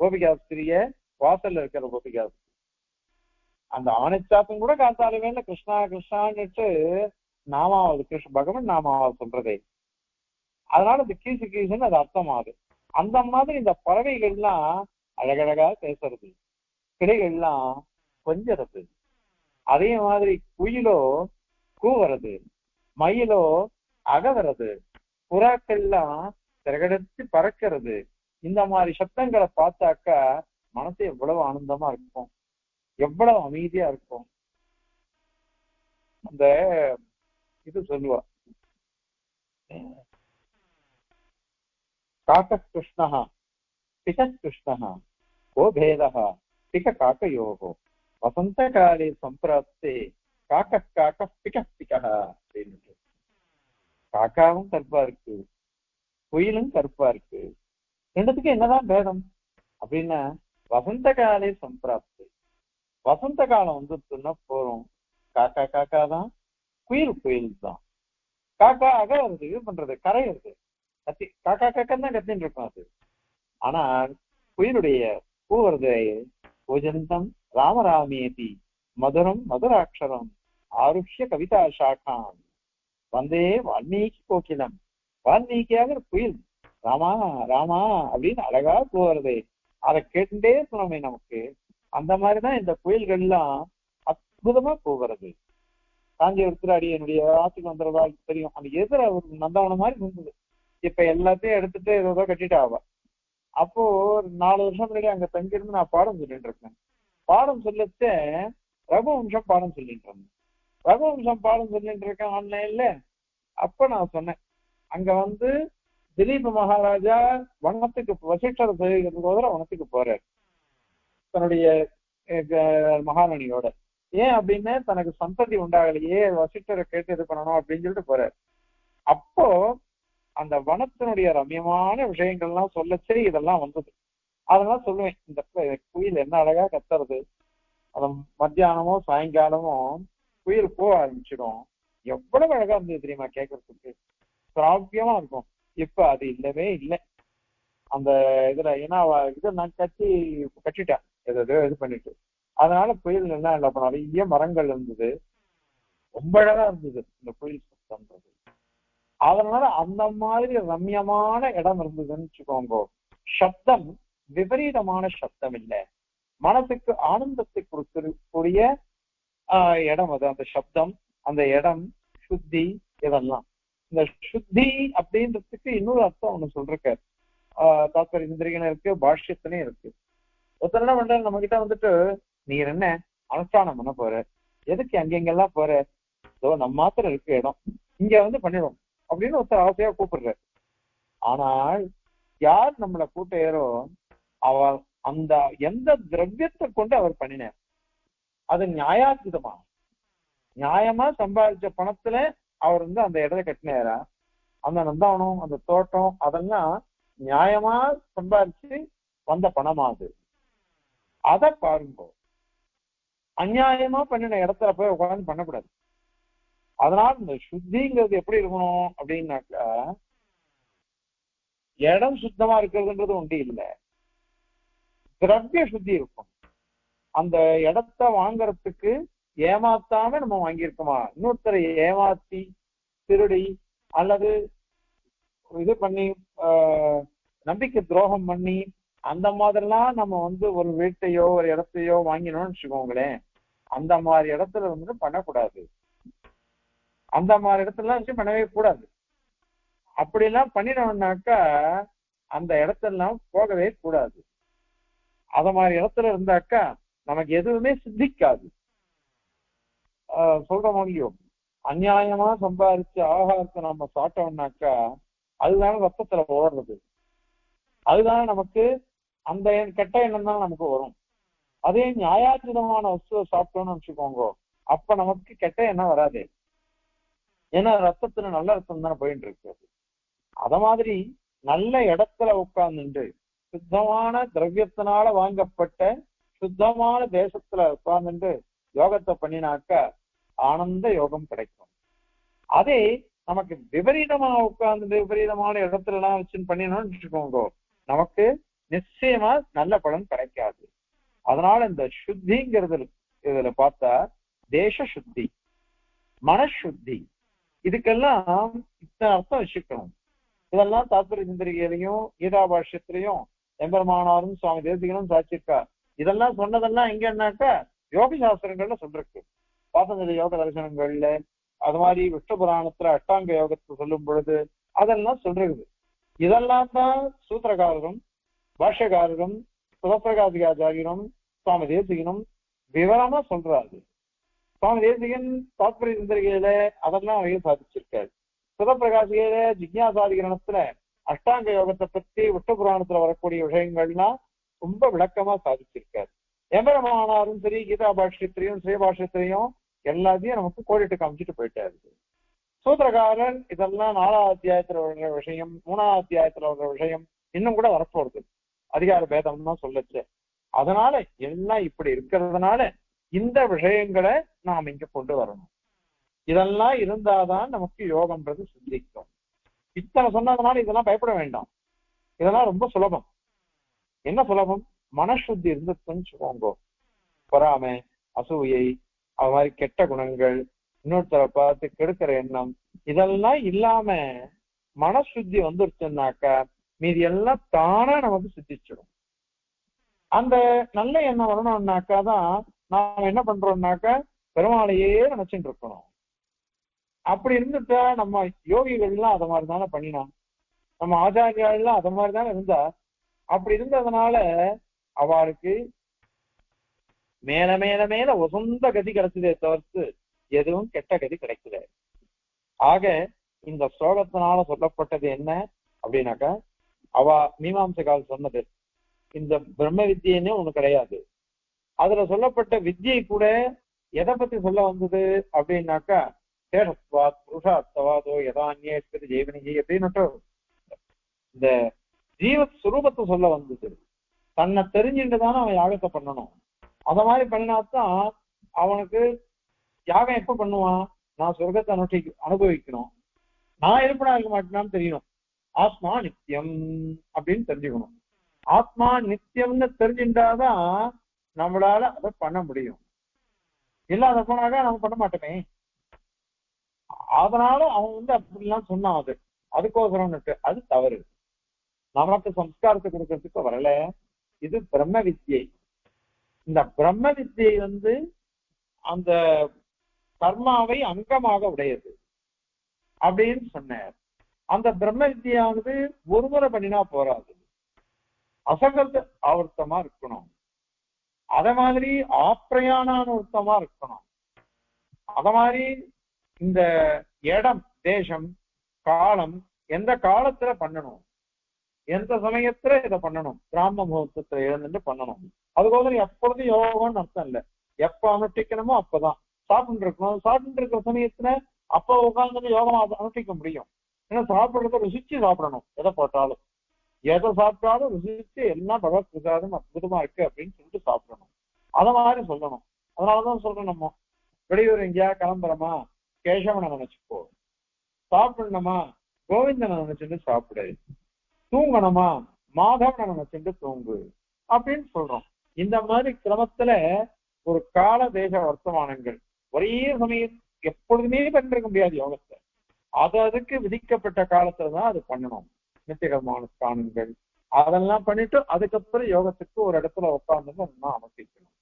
கோபிகாஸ்திரிய வாசல்ல இருக்கிற கோபிக்காது. அந்த ஆணைச்சாத்தம் கூட காத்தாலுமே கிருஷ்ணா கிருஷ்ணான்னுட்டு நாமாவது கிருஷ்ண பகவான் நாமாவது சொல்றதே. அதனால இந்த கீசு கீசுன்னு அது அர்த்தமாகுது. அந்த மாதிரி இந்த பறவைகள்லாம் அழகழகா பேசுறது, கிளைகள்லாம் கொஞ்சறது, அதே மாதிரி குயிலோ கூவுறது, மயிலோ அகவறது, புறாக்கள்லாம் திரகடத்து பறக்கிறது. இந்த மாதிரி சப்தங்களை பார்த்தாக்கா மனசு எவ்வளவு ஆனந்தமா இருக்கும், எவ்வளவு அமைதியா இருக்கும். அந்த இது சொல்லுவா, காக்க கிருஷ்ணா பிக கிருஷ்ணா கோ பேதா பிக காக்கையோகோ வசந்த காலே சம்பிராப்தே காக்க காக்க பிக பிகா அப்படின்னு. காக்காவும் கருப்பா இருக்கு, குயிலும் கருப்பா இருக்கு, ரெண்டுத்துக்கும் என்னதான் பேதம் அப்படின்னா வசந்த காலே சம்பிராப்தி. வசந்த காலம் வந்துட்டுன்னா போறோம், காக்கா காக்கா தான், குயில் குயில் தான். காக்கா அகறது இது பண்றது கரையிறது, கத்தி காக்கா காக்கா தான் கத்தின்னு இருக்கும் அது. ஆனா குயிலுடைய கூவுறது பூஜந்தம் ராமராமேதி மதுரம் மதுராட்சரம் ஆருஷ்ய கவிதா சாக்காம் வந்தே வால்மீகி கோகிலம். வால்மீகியாக குயில் ராமா ராமா அப்படின்னு அழகா கூவுறது, அதை கேட்டுட்டே இருக்கணுமே நமக்கு. அந்த மாதிரிதான் இந்த குயில்கள்லாம் அற்புதமா கூவுறது. காஞ்சிபுரத்துல அடி என்னுடைய ஆத்துக்கு வந்துடுறதா தெரியும், அந்த எதிர ஒரு நந்தவனம் மாதிரி இருந்தது. இப்ப எல்லாத்தையும் எடுத்துட்டு ஏதோ கட்டிட்டு ஆவா. அப்போ ஒரு 4 வருஷம் முன்னாடி அங்க தங்கியிருந்து நான் பாடம் சொல்லிட்டு இருக்கேன். பாடம் சொல்லச்சே ரகுவம்சம் பாடம் சொல்லிட்டு இருந்தேன். ரகுவம்சம் பாடம் சொல்லிட்டு இருக்கேன் ஆன்லைன்ல. அப்ப நான் சொன்னேன், அங்க வந்து திலீப் மகாராஜா வனத்துக்கு வசிஷ்டரை செய்கிறதுக்கு வனத்துக்கு போறாரு தன்னுடைய மகாராணியோட. ஏன் அப்படின்னு தனக்கு சந்ததி உண்டாகலையே, வசிஷ்டரை கேட்டு இது பண்ணணும் அப்படின்னு சொல்லிட்டு போறாரு. அப்போ அந்த வனத்தினுடைய ரம்யமான விஷயங்கள்லாம் சொல்லச்சே இதெல்லாம் வந்தது. அதெல்லாம் சொல்லுவேன், இந்த குயில் என்ன அழகா கத்துறது, அது மத்தியானமோ சாயங்காலமோ குயில் போக ஆரம்பிச்சிடும், எவ்வளவு அழகா இருந்தது தெரியுமா கேட்கறதுக்கு, பிராபியமா இருக்கும். இப்ப அது இல்லவே இல்லை அந்த இதுல. ஏன்னா இதை நான் கட்டிட்டேன் இது பண்ணிட்டு. அதனால குயில் என்ன பண்ண நிறைய மரங்கள் இருந்தது, ரொம்ப அழகா இருந்தது இந்த குயில் சுத்தம்ன்றது. அதனால அந்த மாதிரி ரம்யமான இடம் இருந்ததுன்னு வச்சுக்கோங்க. சப்தம் விபரீதமான சப்தம் இல்லை, மனசுக்கு ஆனந்தத்தை கொடுக்கக்கூடிய இடம் அது. அந்த சப்தம், அந்த இடம், சுத்தி, இதெல்லாம். இந்த சுத்தி அப்படின்றதுக்கு இன்னொரு அர்த்தம் ஒண்ணு சொல்றேன். தாத்பர் இந்திரிகனும் இருக்கு, பாஷ்யத்தினே இருக்கு. ஒருத்தர் என்ன பண்ற, நம்ம கிட்ட வந்துட்டு நீர் என்ன அனுஷ்டானம் பண்ண போற, எதுக்கு அங்கெங்கெல்லாம் போற, இதோ நம்ம மாத்திரம் இருக்கு இடம், இங்க வந்து பண்ணிடும் அப்படின்னு ஒருத்தர் ஆசையா கூப்பிடுறாரு. ஆனால் யார் நம்மளை கூட்டையரோ அவர் அந்த எந்த திரவியத்தை கொண்டு அவர் பண்ணினார் அது நியாயாத்மா, நியாயமா சம்பாதிச்ச பணத்துல அவர் வந்து அந்த இடத்தை கட்டினாரா, அந்த நந்தாவனம் அந்த தோட்டம் அதெல்லாம் நியாயமா சம்பாதிச்சு வந்த பணமாது. அதை பாருங்க, அநியாயமா பண்ணின இடத்துல போய் உட்காந்து பண்ணக்கூடாது. அதனால இந்த சுத்திங்கிறது எப்படி இருக்கணும் அப்படின்னாக்கா, இடம் சுத்தமா இருக்கிறதுன்றது ஒன்று இல்லை, திரவிய சுத்தி இருக்கும். அந்த இடத்த வாங்கறதுக்கு ஏமாத்தாம நம்ம வாங்கியிருக்கோமா, இன்னொருத்தரை ஏமாத்தி திருடி அல்லது இது பண்ணி நம்பிக்கை துரோகம் பண்ணி அந்த மாதிரிலாம் நம்ம வந்து ஒரு வீட்டையோ ஒரு இடத்தையோ வாங்கினோம்னு வச்சுக்கோங்களேன், அந்த மாதிரி இடத்துல வந்து பண்ணக்கூடாது. அந்த மாதிரி இடத்துலாம் வச்சு பண்ணவே கூடாது. அப்படிலாம் பண்ணினோம்னாக்கா அந்த இடத்தெல்லாம் போகவே கூடாது. அத மாதிரி இடத்துல இருந்தாக்கா நமக்கு எதுவுமே சித்திக்காது. சொல்ற முடியும், அநியாயமா சம்பாதிச்சு ஆகாரத்தை நம்ம சாப்பிட்டோம்னாக்கா அதுதானே ரத்தத்துல ஓடுறது, அதுதானே நமக்கு அந்த கெட்ட எண்ணம் தான் நமக்கு வரும். அதே நியாயார்ஜிதமான வஸ்துவை சாப்பிட்டோம்னு வச்சுக்கோங்க, அப்ப நமக்கு கெட்ட எண்ணம் வராது. ஏன்னா ரத்தத்துல நல்ல ரத்தம் தானே போயிட்டு இருக்கு. அத மாதிரி நல்ல இடத்துல உட்கார்ந்துட்டு சுத்தமான திரவியத்தினால வாங்கப்பட்ட சுத்தமான தேசத்துல உட்கார்ந்துட்டு யோகத்தை பண்ணினாக்கா ஆனந்த யோகம் கிடைக்கும். அதே நமக்கு விபரீதமா உட்கார்ந்துட்டு விபரீதமான இடத்துல எல்லாம் வச்சுன்னு பண்ணினோம்னு வச்சுக்கோங்க, நமக்கு நிச்சயமா நல்ல பலன் கிடைக்காது. அதனால இந்த சுத்திங்கிறது இதுல பார்த்தா தேச சுத்தி, மனசுத்தி, இதுக்கெல்லாம் இத்தனை அர்த்தம் வச்சுக்கணும். இதெல்லாம் தாத்பரிய சிந்தரிகையிலையும் கீதா பாஷ்யத்திலையும் எம்பெருமானாரும் சுவாமி தேசிகனும் சாட்சியிருக்கா. இதெல்லாம் சொன்னதெல்லாம் எங்கன்னாக்கா யோக சாஸ்திரங்கள்ல சொல்லிருக்கு. பாசஞ்சலி யோக தரிசனங்கள்ல, அது மாதிரி விஷ்ணு புராணத்துல அஷ்டாங்க யோகத்தை சொல்லும் பொழுது அதெல்லாம் சொல்றது. இதெல்லாம் தான் சூத்திரகாரரும் பாஷ்யக்காரரும் சுதப்பிரகாசிகாச்சாரியரும் சுவாமி தேசிகனும் விவரமா சொல்றாரு. சுவாமி தேசிகன் தாத்பரிய சிந்தரிகையில அதெல்லாம் வகையை சாதிச்சிருக்காரு. சுதப்பிரகாசிகையில ஜிக்ஞாசாதிகரணத்துல அஷ்டாங்க யோகத்தை பத்தி விஷ்ணு புராணத்துல வரக்கூடிய விஷயங்கள்லாம் ரொம்ப விளக்கமா சாதிச்சிருக்காரு. எம்பெருமானாரும் சரி கீதா பாஷ்யத்திலையும் ஸ்ரீபாஷ்யத்திலையும் எல்லாத்தையும் நமக்கு கோடிட்டு காமிச்சிட்டு போயிட்டாரு. சூத்திரகாரர் இதெல்லாம் 4ஆம் அத்தியாயத்துல வர்ற விஷயம், 3ஆம் அத்தியாயத்துல வர்ற விஷயம் இன்னும் கூட வரப்போறது, அதிகார பேதம் தான் சொல்லச்சு. அதனால எல்லாம் இப்படி இருக்கிறதுனால இந்த விஷயங்களை நாம் இங்க கொண்டு வரணும். இதெல்லாம் இருந்தாதான் நமக்கு யோகம்ன்றது சிந்திக்கும். இத்தனை சொன்னதுனால இதெல்லாம் பயப்பட வேண்டாம். இதெல்லாம் ரொம்ப சுலபம். என்ன சுலபம்? மனசுத்தி இருந்துச்சுன்னு சொல்லுவாங்க. பொறாமை, அசூயை, அது மாதிரி கெட்ட குணங்கள், இன்னொருத்தரை பார்த்து கெடுக்கிற எண்ணம், இதெல்லாம் இல்லாம மனசுத்தி வந்துருச்சுன்னாக்கா மீதி எல்லாம் தானா நமக்கு சித்திச்சிடும். அந்த நல்ல எண்ணம் வரணும்னாக்கா தான் நாம் என்ன பண்றோம்னாக்கா பெருமாளையே நினைச்சுட்டு இருக்கணும். அப்படி இருந்துட்டா நம்ம யோகிகள்லாம் அதை மாதிரி தானே பண்ணினான், நம்ம ஆச்சாரியாலாம் அதை மாதிரி தானே இருந்தா. அப்படி இருந்ததுனால அவளுக்கு மேல மேல மேல உசந்த கதி கிடைச்சதே தவிர்த்து எதுவும் கெட்ட கதி கிடைக்கல. ஆக இந்த ஸ்லோகத்தினால சொல்லப்பட்டது என்ன அப்படின்னாக்கா, அவ மீமாம்சகால் சொன்னது இந்த பிரம்ம வித்தியன்னு ஒண்ணு கிடையாது. அதுல சொல்லப்பட்ட வித்தியை கூட எதை பத்தி சொல்ல வந்தது அப்படின்னாக்கா, சேஷத்வாத் புருஷார்த்தவாதோ யதான்யேஸ்வரி ஜெய்வனிகி அப்படின்னுட்டு இந்த ஜீவஸ்வரூபத்தை சொல்ல வந்தது. தன்னை தெரிஞ்சுட்டுதானே அவன் யாகத்தை பண்ணணும். அத மாதிரி பண்ணினாத்தான் அவனுக்கு யாகம் எப்ப பண்ணுவான், நான் சொர்க்கத்தை அனுபவிக்கணும், நான் இருப்பனா இருக்க மாட்டேனான்னு தெரியணும். ஆத்மா நித்தியம் அப்படின்னு தெரிஞ்சுக்கணும். ஆத்மா நித்தியம்னு தெரிஞ்சுட்டாதான் நம்மளால அதை பண்ண முடியும். இல்லாத போனாக்கா நம்ம பண்ண மாட்டோமே. அதனால அவன் அப்படிலாம் சொன்னான். அதுக்கோசரம்னுட்டு அது தவறு. நமக்கு சம்ஸ்காரத்தை கொடுக்கறதுக்கு வரல. இது பிரம்ம வித்தியை. இந்த பிரம்ம வித்தியை அந்த கர்மாவை அங்கமாக உடையது அப்படின்னு சொன்னார். அந்த பிரம்ம வித்தியானது ஒரு முறை பண்ணினா போராது, அசங்கத்தை ஆவர்த்தமா இருக்கணும். அத மாதிரி ஆப்பிரயானானுவர்த்தமா இருக்கணும். அத மாதிரி இந்த இடம், தேசம், காலம், எந்த காலத்துல பண்ணணும், எந்த சமயத்துல இதை பண்ணணும், பிராம முகூர்த்தத்துல எழுந்துட்டு பண்ணணும். அதுக்கோசரம் எப்பொழுதும் யோகம்னு அர்த்தம் இல்லை. எப்ப அனுஷ்டிக்கணுமோ அப்பதான். சாப்பிட்டு இருக்கணும், சாப்பிட்டு இருக்கிற சமயத்துல அப்ப உட்கார்ந்து யோகம் அனுஷ்டிக்க முடியும். ஏன்னா சாப்பிடுறத ருசிச்சு சாப்பிடணும். எதை போட்டாலும் எதை சாப்பிட்டாலும் ருசிச்சு எல்லாம் பகவத் பிரசாதம் அற்புதமா இருக்கு அப்படின்னு சொல்லிட்டு சாப்பிடணும். அத மாதிரி சொல்லணும். அதனாலதான் சொல்றோம், நம்ம வெளியூர் எங்கேயா கிளம்புறோமா கேசவனை நினைச்சுப்போ, சாப்பிடணுமா கோவிந்தனை நினைச்சுட்டு சாப்பிடு, தூங்கணுமா மாதவனை நினைச்சுட்டு தூங்கு அப்படின்னு சொல்றோம். இந்த மாதிரி கிரமத்துல ஒரு கால தேச வர்த்தமானங்கள் ஒரே சமயம் எப்பொழுதுமே பண்ணிருக்க முடியாது யோகத்தை. அதுக்கு விதிக்கப்பட்ட காலத்துலதான் அது பண்ணணும். நித்தியகரமான ஸ்தானங்கள் அதெல்லாம் பண்ணிட்டு அதுக்கப்புறம் யோகத்துக்கு ஒரு இடத்துல உட்கார்ந்து அமைக்கணும்.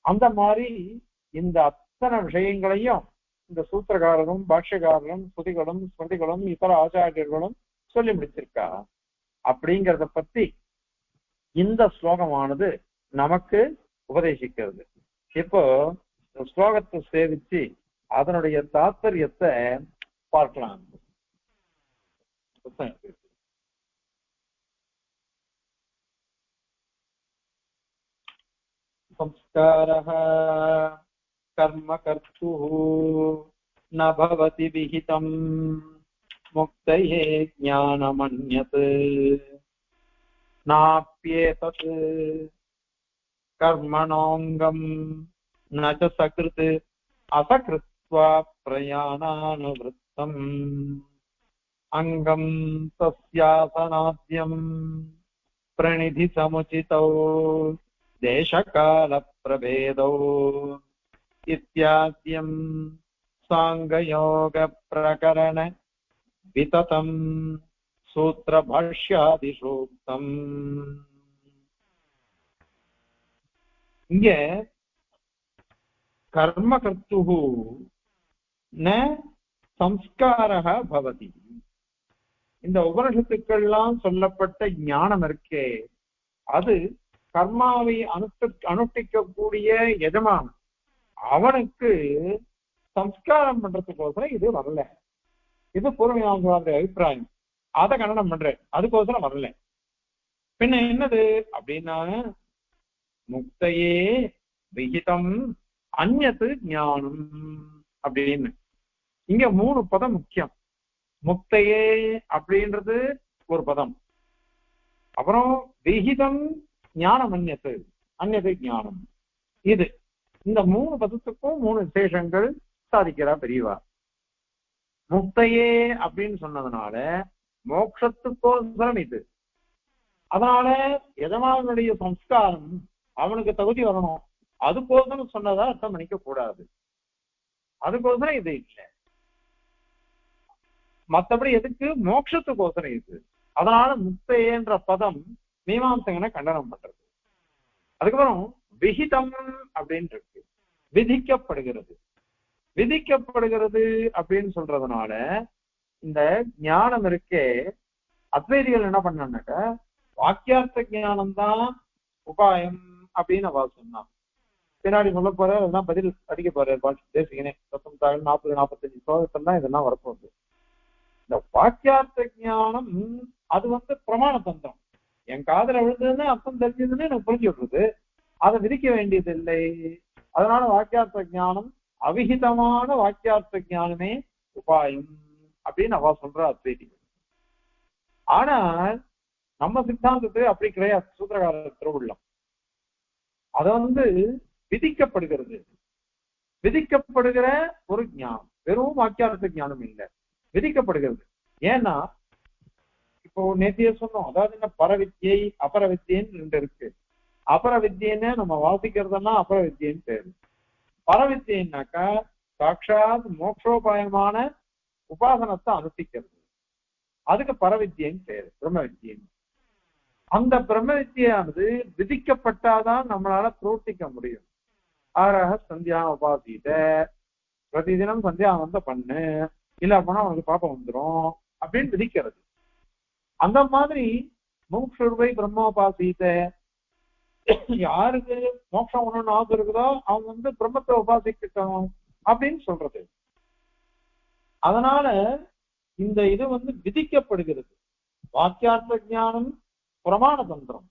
அந்த மாதிரி இந்த அத்தனை விஷயங்களையும் இந்த சூத்திரகாரரும் பாஷ்யக்காரரும் ஸ்ருதிகளும் ஸ்மிருதிகளும் இதர ஆச்சாரியர்களும் சொல்லி முடிச்சிருக்கா. அப்படிங்கிறத பத்தி இந்த ஸ்லோகமானது நமக்கு உபதேசிக்கிறது. இப்போ ஸ்லோகத்தை சேவிச்சு அதனுடைய தாத்பரியத்தை பார்க்கலாம். संस्कारः कर्म कर्तुः न भवति विहितं मुक्तये ज्ञानमन्यत् नाप्येतत् कर्मणोऽङ्गं न च सकृत् असकृत्वा प्रयाणानुवृत्तम् अङ्गं तस्यासनाद्यं प्रणिधि समुचितौ தேசகால பிரபேதோ இத்யாத்யம் சாங்கயோக பிரகரண விததம் சூத்திர பாஷ்யாதி சூக்தம். இங்க கர்ம கர்த்துஹு ந சம்ஸ்காரஹ பவதி. இந்த உபனிஷத்துக்கெல்லாம் சொல்லப்பட்ட ஞானம் இருக்கே, அது கர்மாவை அனுஷ்டிக்கக்கூடிய எஜமான் அவனுக்கு சம்ஸ்காரம் பண்றதுக்கோசரம் இது வரல. இது பூர்வீகாம்சவாத அபிப்பிராயம். அதை கண்டனம் பண்றேன், அதுக்கோசரம் வரல. பின்ன என்னது அப்படின்னா, முக்தையே விகிதம் அந்யத்து ஞானம் அப்படின்னு. இங்க 3 பதம் முக்கியம். முக்தையே அப்படின்றது ஒரு பதம், அப்புறம் விகிதம் ஞானம் அந்யத்து, அந்யத்து ஞானம். இது இந்த 3 பதத்துக்கும் 3 விசேஷங்கள் சாதிக்கிறா பெரியவா. முக்தையே அப்படின்னு சொன்னதுனால மோட்சத்துக்கோசரம் இது. அதனால எஜமானுடைய சம்ஸ்காரம் அவனுக்கு தகுதி வரணும், அதுக்கோசரம் சொன்னதா அர்த்தம் பண்ணிக்க கூடாது. அதுக்கோசரம் இது இல்லை. மற்றபடி எதுக்கு? மோட்சத்துக்கோசரம் இது. அதனால முக்தையேன்ற பதம் மீமாம்சகனை கண்டனம் பண்றது. அதுக்கப்புறம் விகிதம் அப்படின்னு இருக்கு, விதிக்கப்படுகிறது. விதிக்கப்படுகிறது அப்படின்னு சொல்றதுனால இந்த ஞானம் இருக்கே, அத்வைதிகள் என்ன பண்ணாக்க வாக்கியார்த்த ஞானம் தான் உபாயம் அப்படின்னு அவ சொன்னான். பின்னாடி சொல்ல போற அதெல்லாம் பதில் அடிக்க போற தேசிகனே 40-45 ஸ்லோகத்தெல்லாம் இதெல்லாம் வரப்போகுது. இந்த வாக்கியார்த்த ஞானம் அது பிரமாண தந்திரம். என் காதல விழுந்ததுன்னு அர்த்தம் தெரிஞ்சதுன்னு எனக்கு புரிஞ்சு விடுறது, அதை விதிக்க வேண்டியது இல்லை. அதனால வாக்கியார்த்த ஞானம் அவிஹிதமான வாக்கியார்த்த ஞானமே உபாயம் அப்படின்னு அவ சொல்ற அத்வைதி. ஆனால் நம்ம சித்தாந்தத்துக்கு அப்படி கிடையாது. சூத்திரகார திருவுள்ளம் அது விதிக்கப்படுகிறது. விதிக்கப்படுகிற ஒரு ஞானம், வெறும் வாக்கியார்த்த ஞானம் இல்லை, விதிக்கப்படுகிறது. ஏன்னா இப்போ நேத்திய சொன்னோம், அதாவது என்ன, பரவித்தியை அபரவித்தியன்னு 2 இருக்கு. அபரவித்தியன்னு நம்ம வாசிக்கிறதெல்லாம் அபரவித்தியன்னு பேரு. பரவித்தியன்னாக்கா சாட்சாத் மோட்சோபாயமான உபாசனத்தை அனுஷ்டிக்கிறது, அதுக்கு பரவித்தியன்னு பேரு, பிரம்ம வித்தியன்னு. அந்த பிரம்ம வித்தியானது விதிக்கப்பட்டாதான் நம்மளால பிரவர்த்திக்க முடியும். ஆறாக சந்தியா உபாசித, பிரதிதினம் சந்தியாவந்தம் பண்ணு, இல்ல அப்படின்னா அவனுக்கு பாப்பம் வந்துடும் அப்படின்னு விதிக்கிறது. அந்த மாதிரி மூக்ஷுர்வை பிரம்மோபாசித, யாருக்கு மோட்சம் ஒண்ணு ஆசை இருக்குதோ அவங்க பிரம்மத்தை உபாசிக்கணும் அப்படின்னு சொல்றது. அதனால இந்த இது விதிக்கப்படுகிறது. வாக்கியார்த்த ஞானம் பிரமாண தந்திரம்.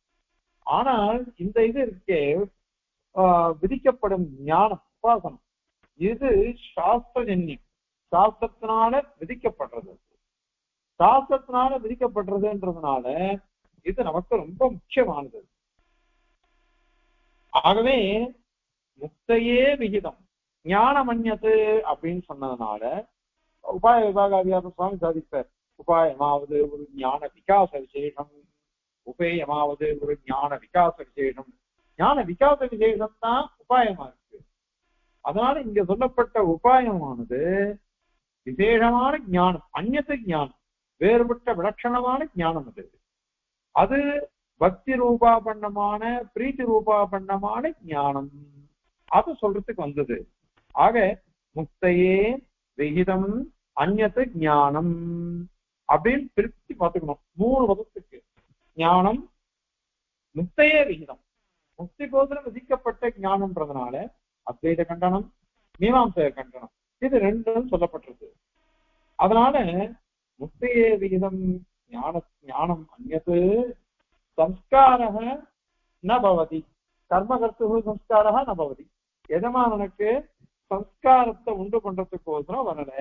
ஆனால் இந்த இது இருக்கே, விதிக்கப்படும் ஞானம் உபாசனம், இது சாஸ்திரஜன்யம், சாஸ்திரத்தினால விதிக்கப்படுறது. சாஸ்திரத்தினால விதிக்கப்படுறதுன்றதுனால இது நமக்கு ரொம்ப முக்கியமானது. ஆகவே முக்தையே விகிதம் ஞானமன்யது அப்படின்னு சொன்னதுனால உபாய விபாகாதிகார சுவாமி சாதிப்பார். உபாயமாவது ஒரு ஞான விகாச விசேஷம், உபேயமாவது ஒரு ஞான விகாச விசேஷம். ஞான விகாச விசேஷம் தான் உபாயமா இருக்கு. அதனால இங்க சொல்லப்பட்ட உபாயமானது விசேஷமான ஞானம், அந்நியத்து ஞானம், வேறுபட்ட விலட்சணமான ஞானம். அது பக்தி ரூபாபண்ணமான பிரீத்தி ரூபாபண்ணமான ஞானம், அது சொல்றதுக்கு வந்தது. ஆக முக்தையே விகிதம் அந்நியத்து ஞானம் அப்படின்னு பிரித்து பார்த்துக்கணும். 3 பதத்துக்கு ஞானம் முக்தையே விகிதம், முக்தி கோசரம் விதிக்கப்பட்ட ஞானம்ன்றதுனால அத்வைத கண்டனம், மீமாம்ச கண்டனம், இது 2 சொல்லப்பட்டிருக்கு. அதனால முக்தையே விகிதம் ஞானம் அந்நியத்து சம்ஸ்காரக ந பவதி, கர்மகர்த்து சம்ஸ்காரக ந பவதி. எஜமானனுக்கு சம்ஸ்காரத்தை உண்டு பண்றதுக்கோசரம் வரல.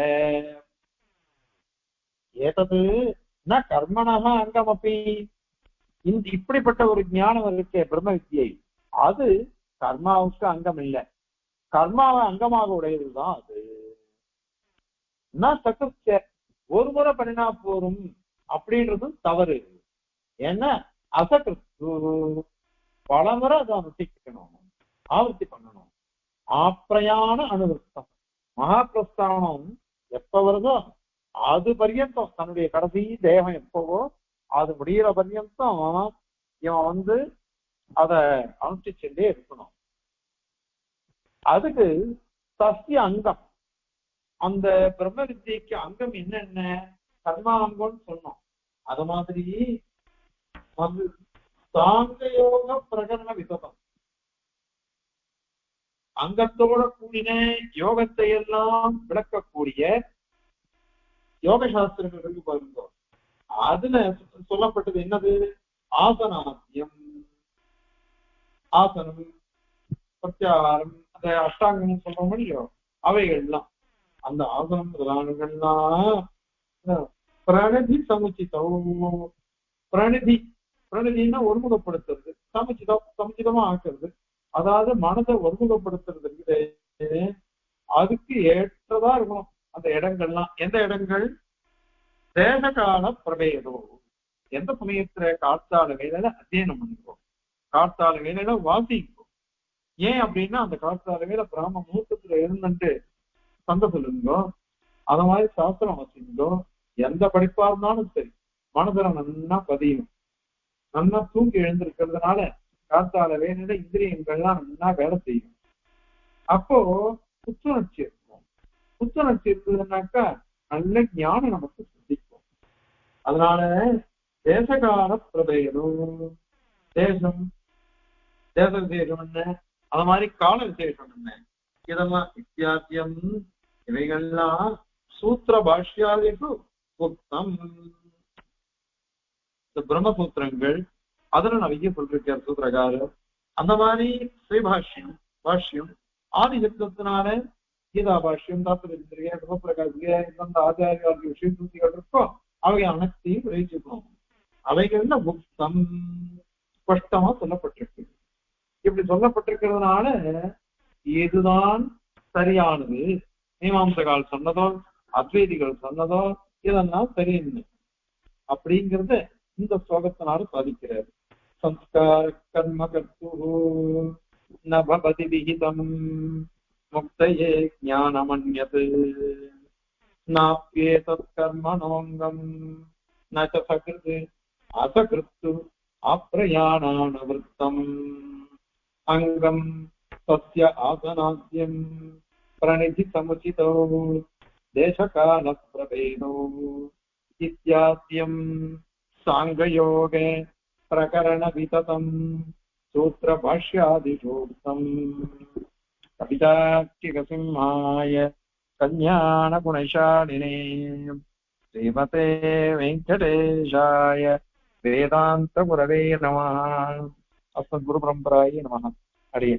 ஏதது ந கர்மணக அங்கமப்பி, இப்படிப்பட்ட ஒரு ஞானம் இருக்கே பிரம்ம வித்தியை, அது கர்மாவுக்கு அங்கம் இல்லை, கர்மாவை அங்கமாக உடையதுதான் அது. சகுச்ச ஒரு முறை பண்ணினா போரும் அப்படின்றது தவறு. ஏன்னா அசகிருத்து பலமுறை அதை அனுஷ்டிக்கணும், ஆவர்த்தி பண்ணணும். ஆப்ரயான அனுவருத்தம், மகாபிரஸ்தானம் எப்ப வருதோ அது பர்யந்தம், தன்னுடைய கடைசி தேகம் எப்பவோ அது முடிகிற பர்யந்தம் இவன் அத அனுஷ்டிச்சுட்டே இருக்கணும். அதுக்கு சஸ்ய அங்கம், அந்த பிரம்ம வித்தியைக்கு அங்கம் என்னென்ன கர்மாங்கம்னு சொன்னோம். அது மாதிரி சாங்கயோக பிரகரண விதம், அங்கத்தோட கூடின யோகத்தை எல்லாம் விளக்கக்கூடிய யோக சாஸ்திரங்களுக்கு பாருங்க. அதுல சொல்லப்பட்டது என்னது? ஆசனாத்தியம், ஆசனம், பிரத்யாகாரம், அந்த அஷ்டாங்கம் சொல்ற முடியோ அவைகள்லாம். அந்த ஆசனம் முதலானங்கள்லாம் பிரணதி சமுச்சிதம். பிரணதினா ஒருமுகப்படுத்துறது, சமுச்சிதமா ஆக்குறது, அதாவது மனதை ஒருமுகப்படுத்துறது இருக்குது. அதுக்கு ஏற்றதா இருக்கணும் அந்த இடங்கள்லாம். எந்த இடங்கள்? தேசகால பிரபேதோ, எந்த சமயத்துல காத்தால வேலையில அத்தியனம் பண்ணிக்கோ, காத்தால வேலையில வாசிக்கோ. ஏன் அப்படின்னா அந்த காத்தால வேலை பிராம முகூர்த்தத்துல இருந்துட்டு சந்த சொல்லுங்கோ, அத மாதிரி சாஸ்திரம் வாசிங்கோ. எந்த படிப்பா இருந்தாலும் சரி மனதுல நன்னா பதியும். நல்லா தூங்கி எழுந்திருக்கிறதுனால காத்தால வேலையில இந்திரியங்கள்லாம் நல்லா வேலை செய்யும். அப்போ புத்துணர்ச்சி இருக்கும். புத்துணர்ச்சி இருந்ததுன்னாக்கா நல்ல ஞானம் நமக்கு சித்திக்கும். அதனால தேசகால பிரபேதம், தேசம், தேச விசேஷம் என்ன, அது மாதிரி கால விசேஷம் என்ன, இதெல்லாம் வித்தியாசியம். இவைகள்லாம் சூத்திர பாஷ்யாதிக்கு புத்தம். இந்த பிரம்மசூத்திரங்கள் அதுல நிறைய சொல்லிருக்கார் சூத்திரகாரர். அந்த மாதிரி ஸ்ரீபாஷ்யம், பாஷ்யம், ஆதி சப்தத்தினால கீதா பாஷ்யம், தாத்திரியா, பிரகாசிய, இந்த ஆச்சாரியாருக்கு விஷயம் சூத்திகள் இருக்கோ அவை அனைத்தையும் விளைவிச்சுக்கணும். அவைகள்ல புத்தம் ஸ்பஷ்டமா சொல்லப்பட்டிருக்கு. இப்படி சொல்லப்பட்டிருக்கிறதுனால இதுதான் சரியானது. மீமாம்சகால் சொன்னதோ அத்வைதிகள் சொன்னதோ இதெல்லாம் சரியில்லை அப்படிங்கறத இந்த ஸ்லோகத்தினால சாதிக்கிறார். சம்ஸ்கார கர்ம கர்த்து நபதி விஹிதம் முக்தயே ஞானமன்யத் நாப்யேதத் கர்மணோங்கம் ந ச சக்ருத் அசக்ருத்து அப்ரயாணானவர்த்தம் அங்கம் தஸ்ய ஆசனாத்யம் பிரணிதி சமுச்சிதோ தேசகால பிரபேதோ இத்யாத்யம் சாங்கயோக பிரகரண விததம் சூத்திர பாஷ்யாதிஷோக்தம். கவிதார்க்கிக சிம்ஹாய கல்யாண குணசாலினே ஸ்ரீமதே வெங்கடேஷாய வேதாந்த குரவே நமः. அஸ்மத் குரு பரம்பராய நமः. அடியே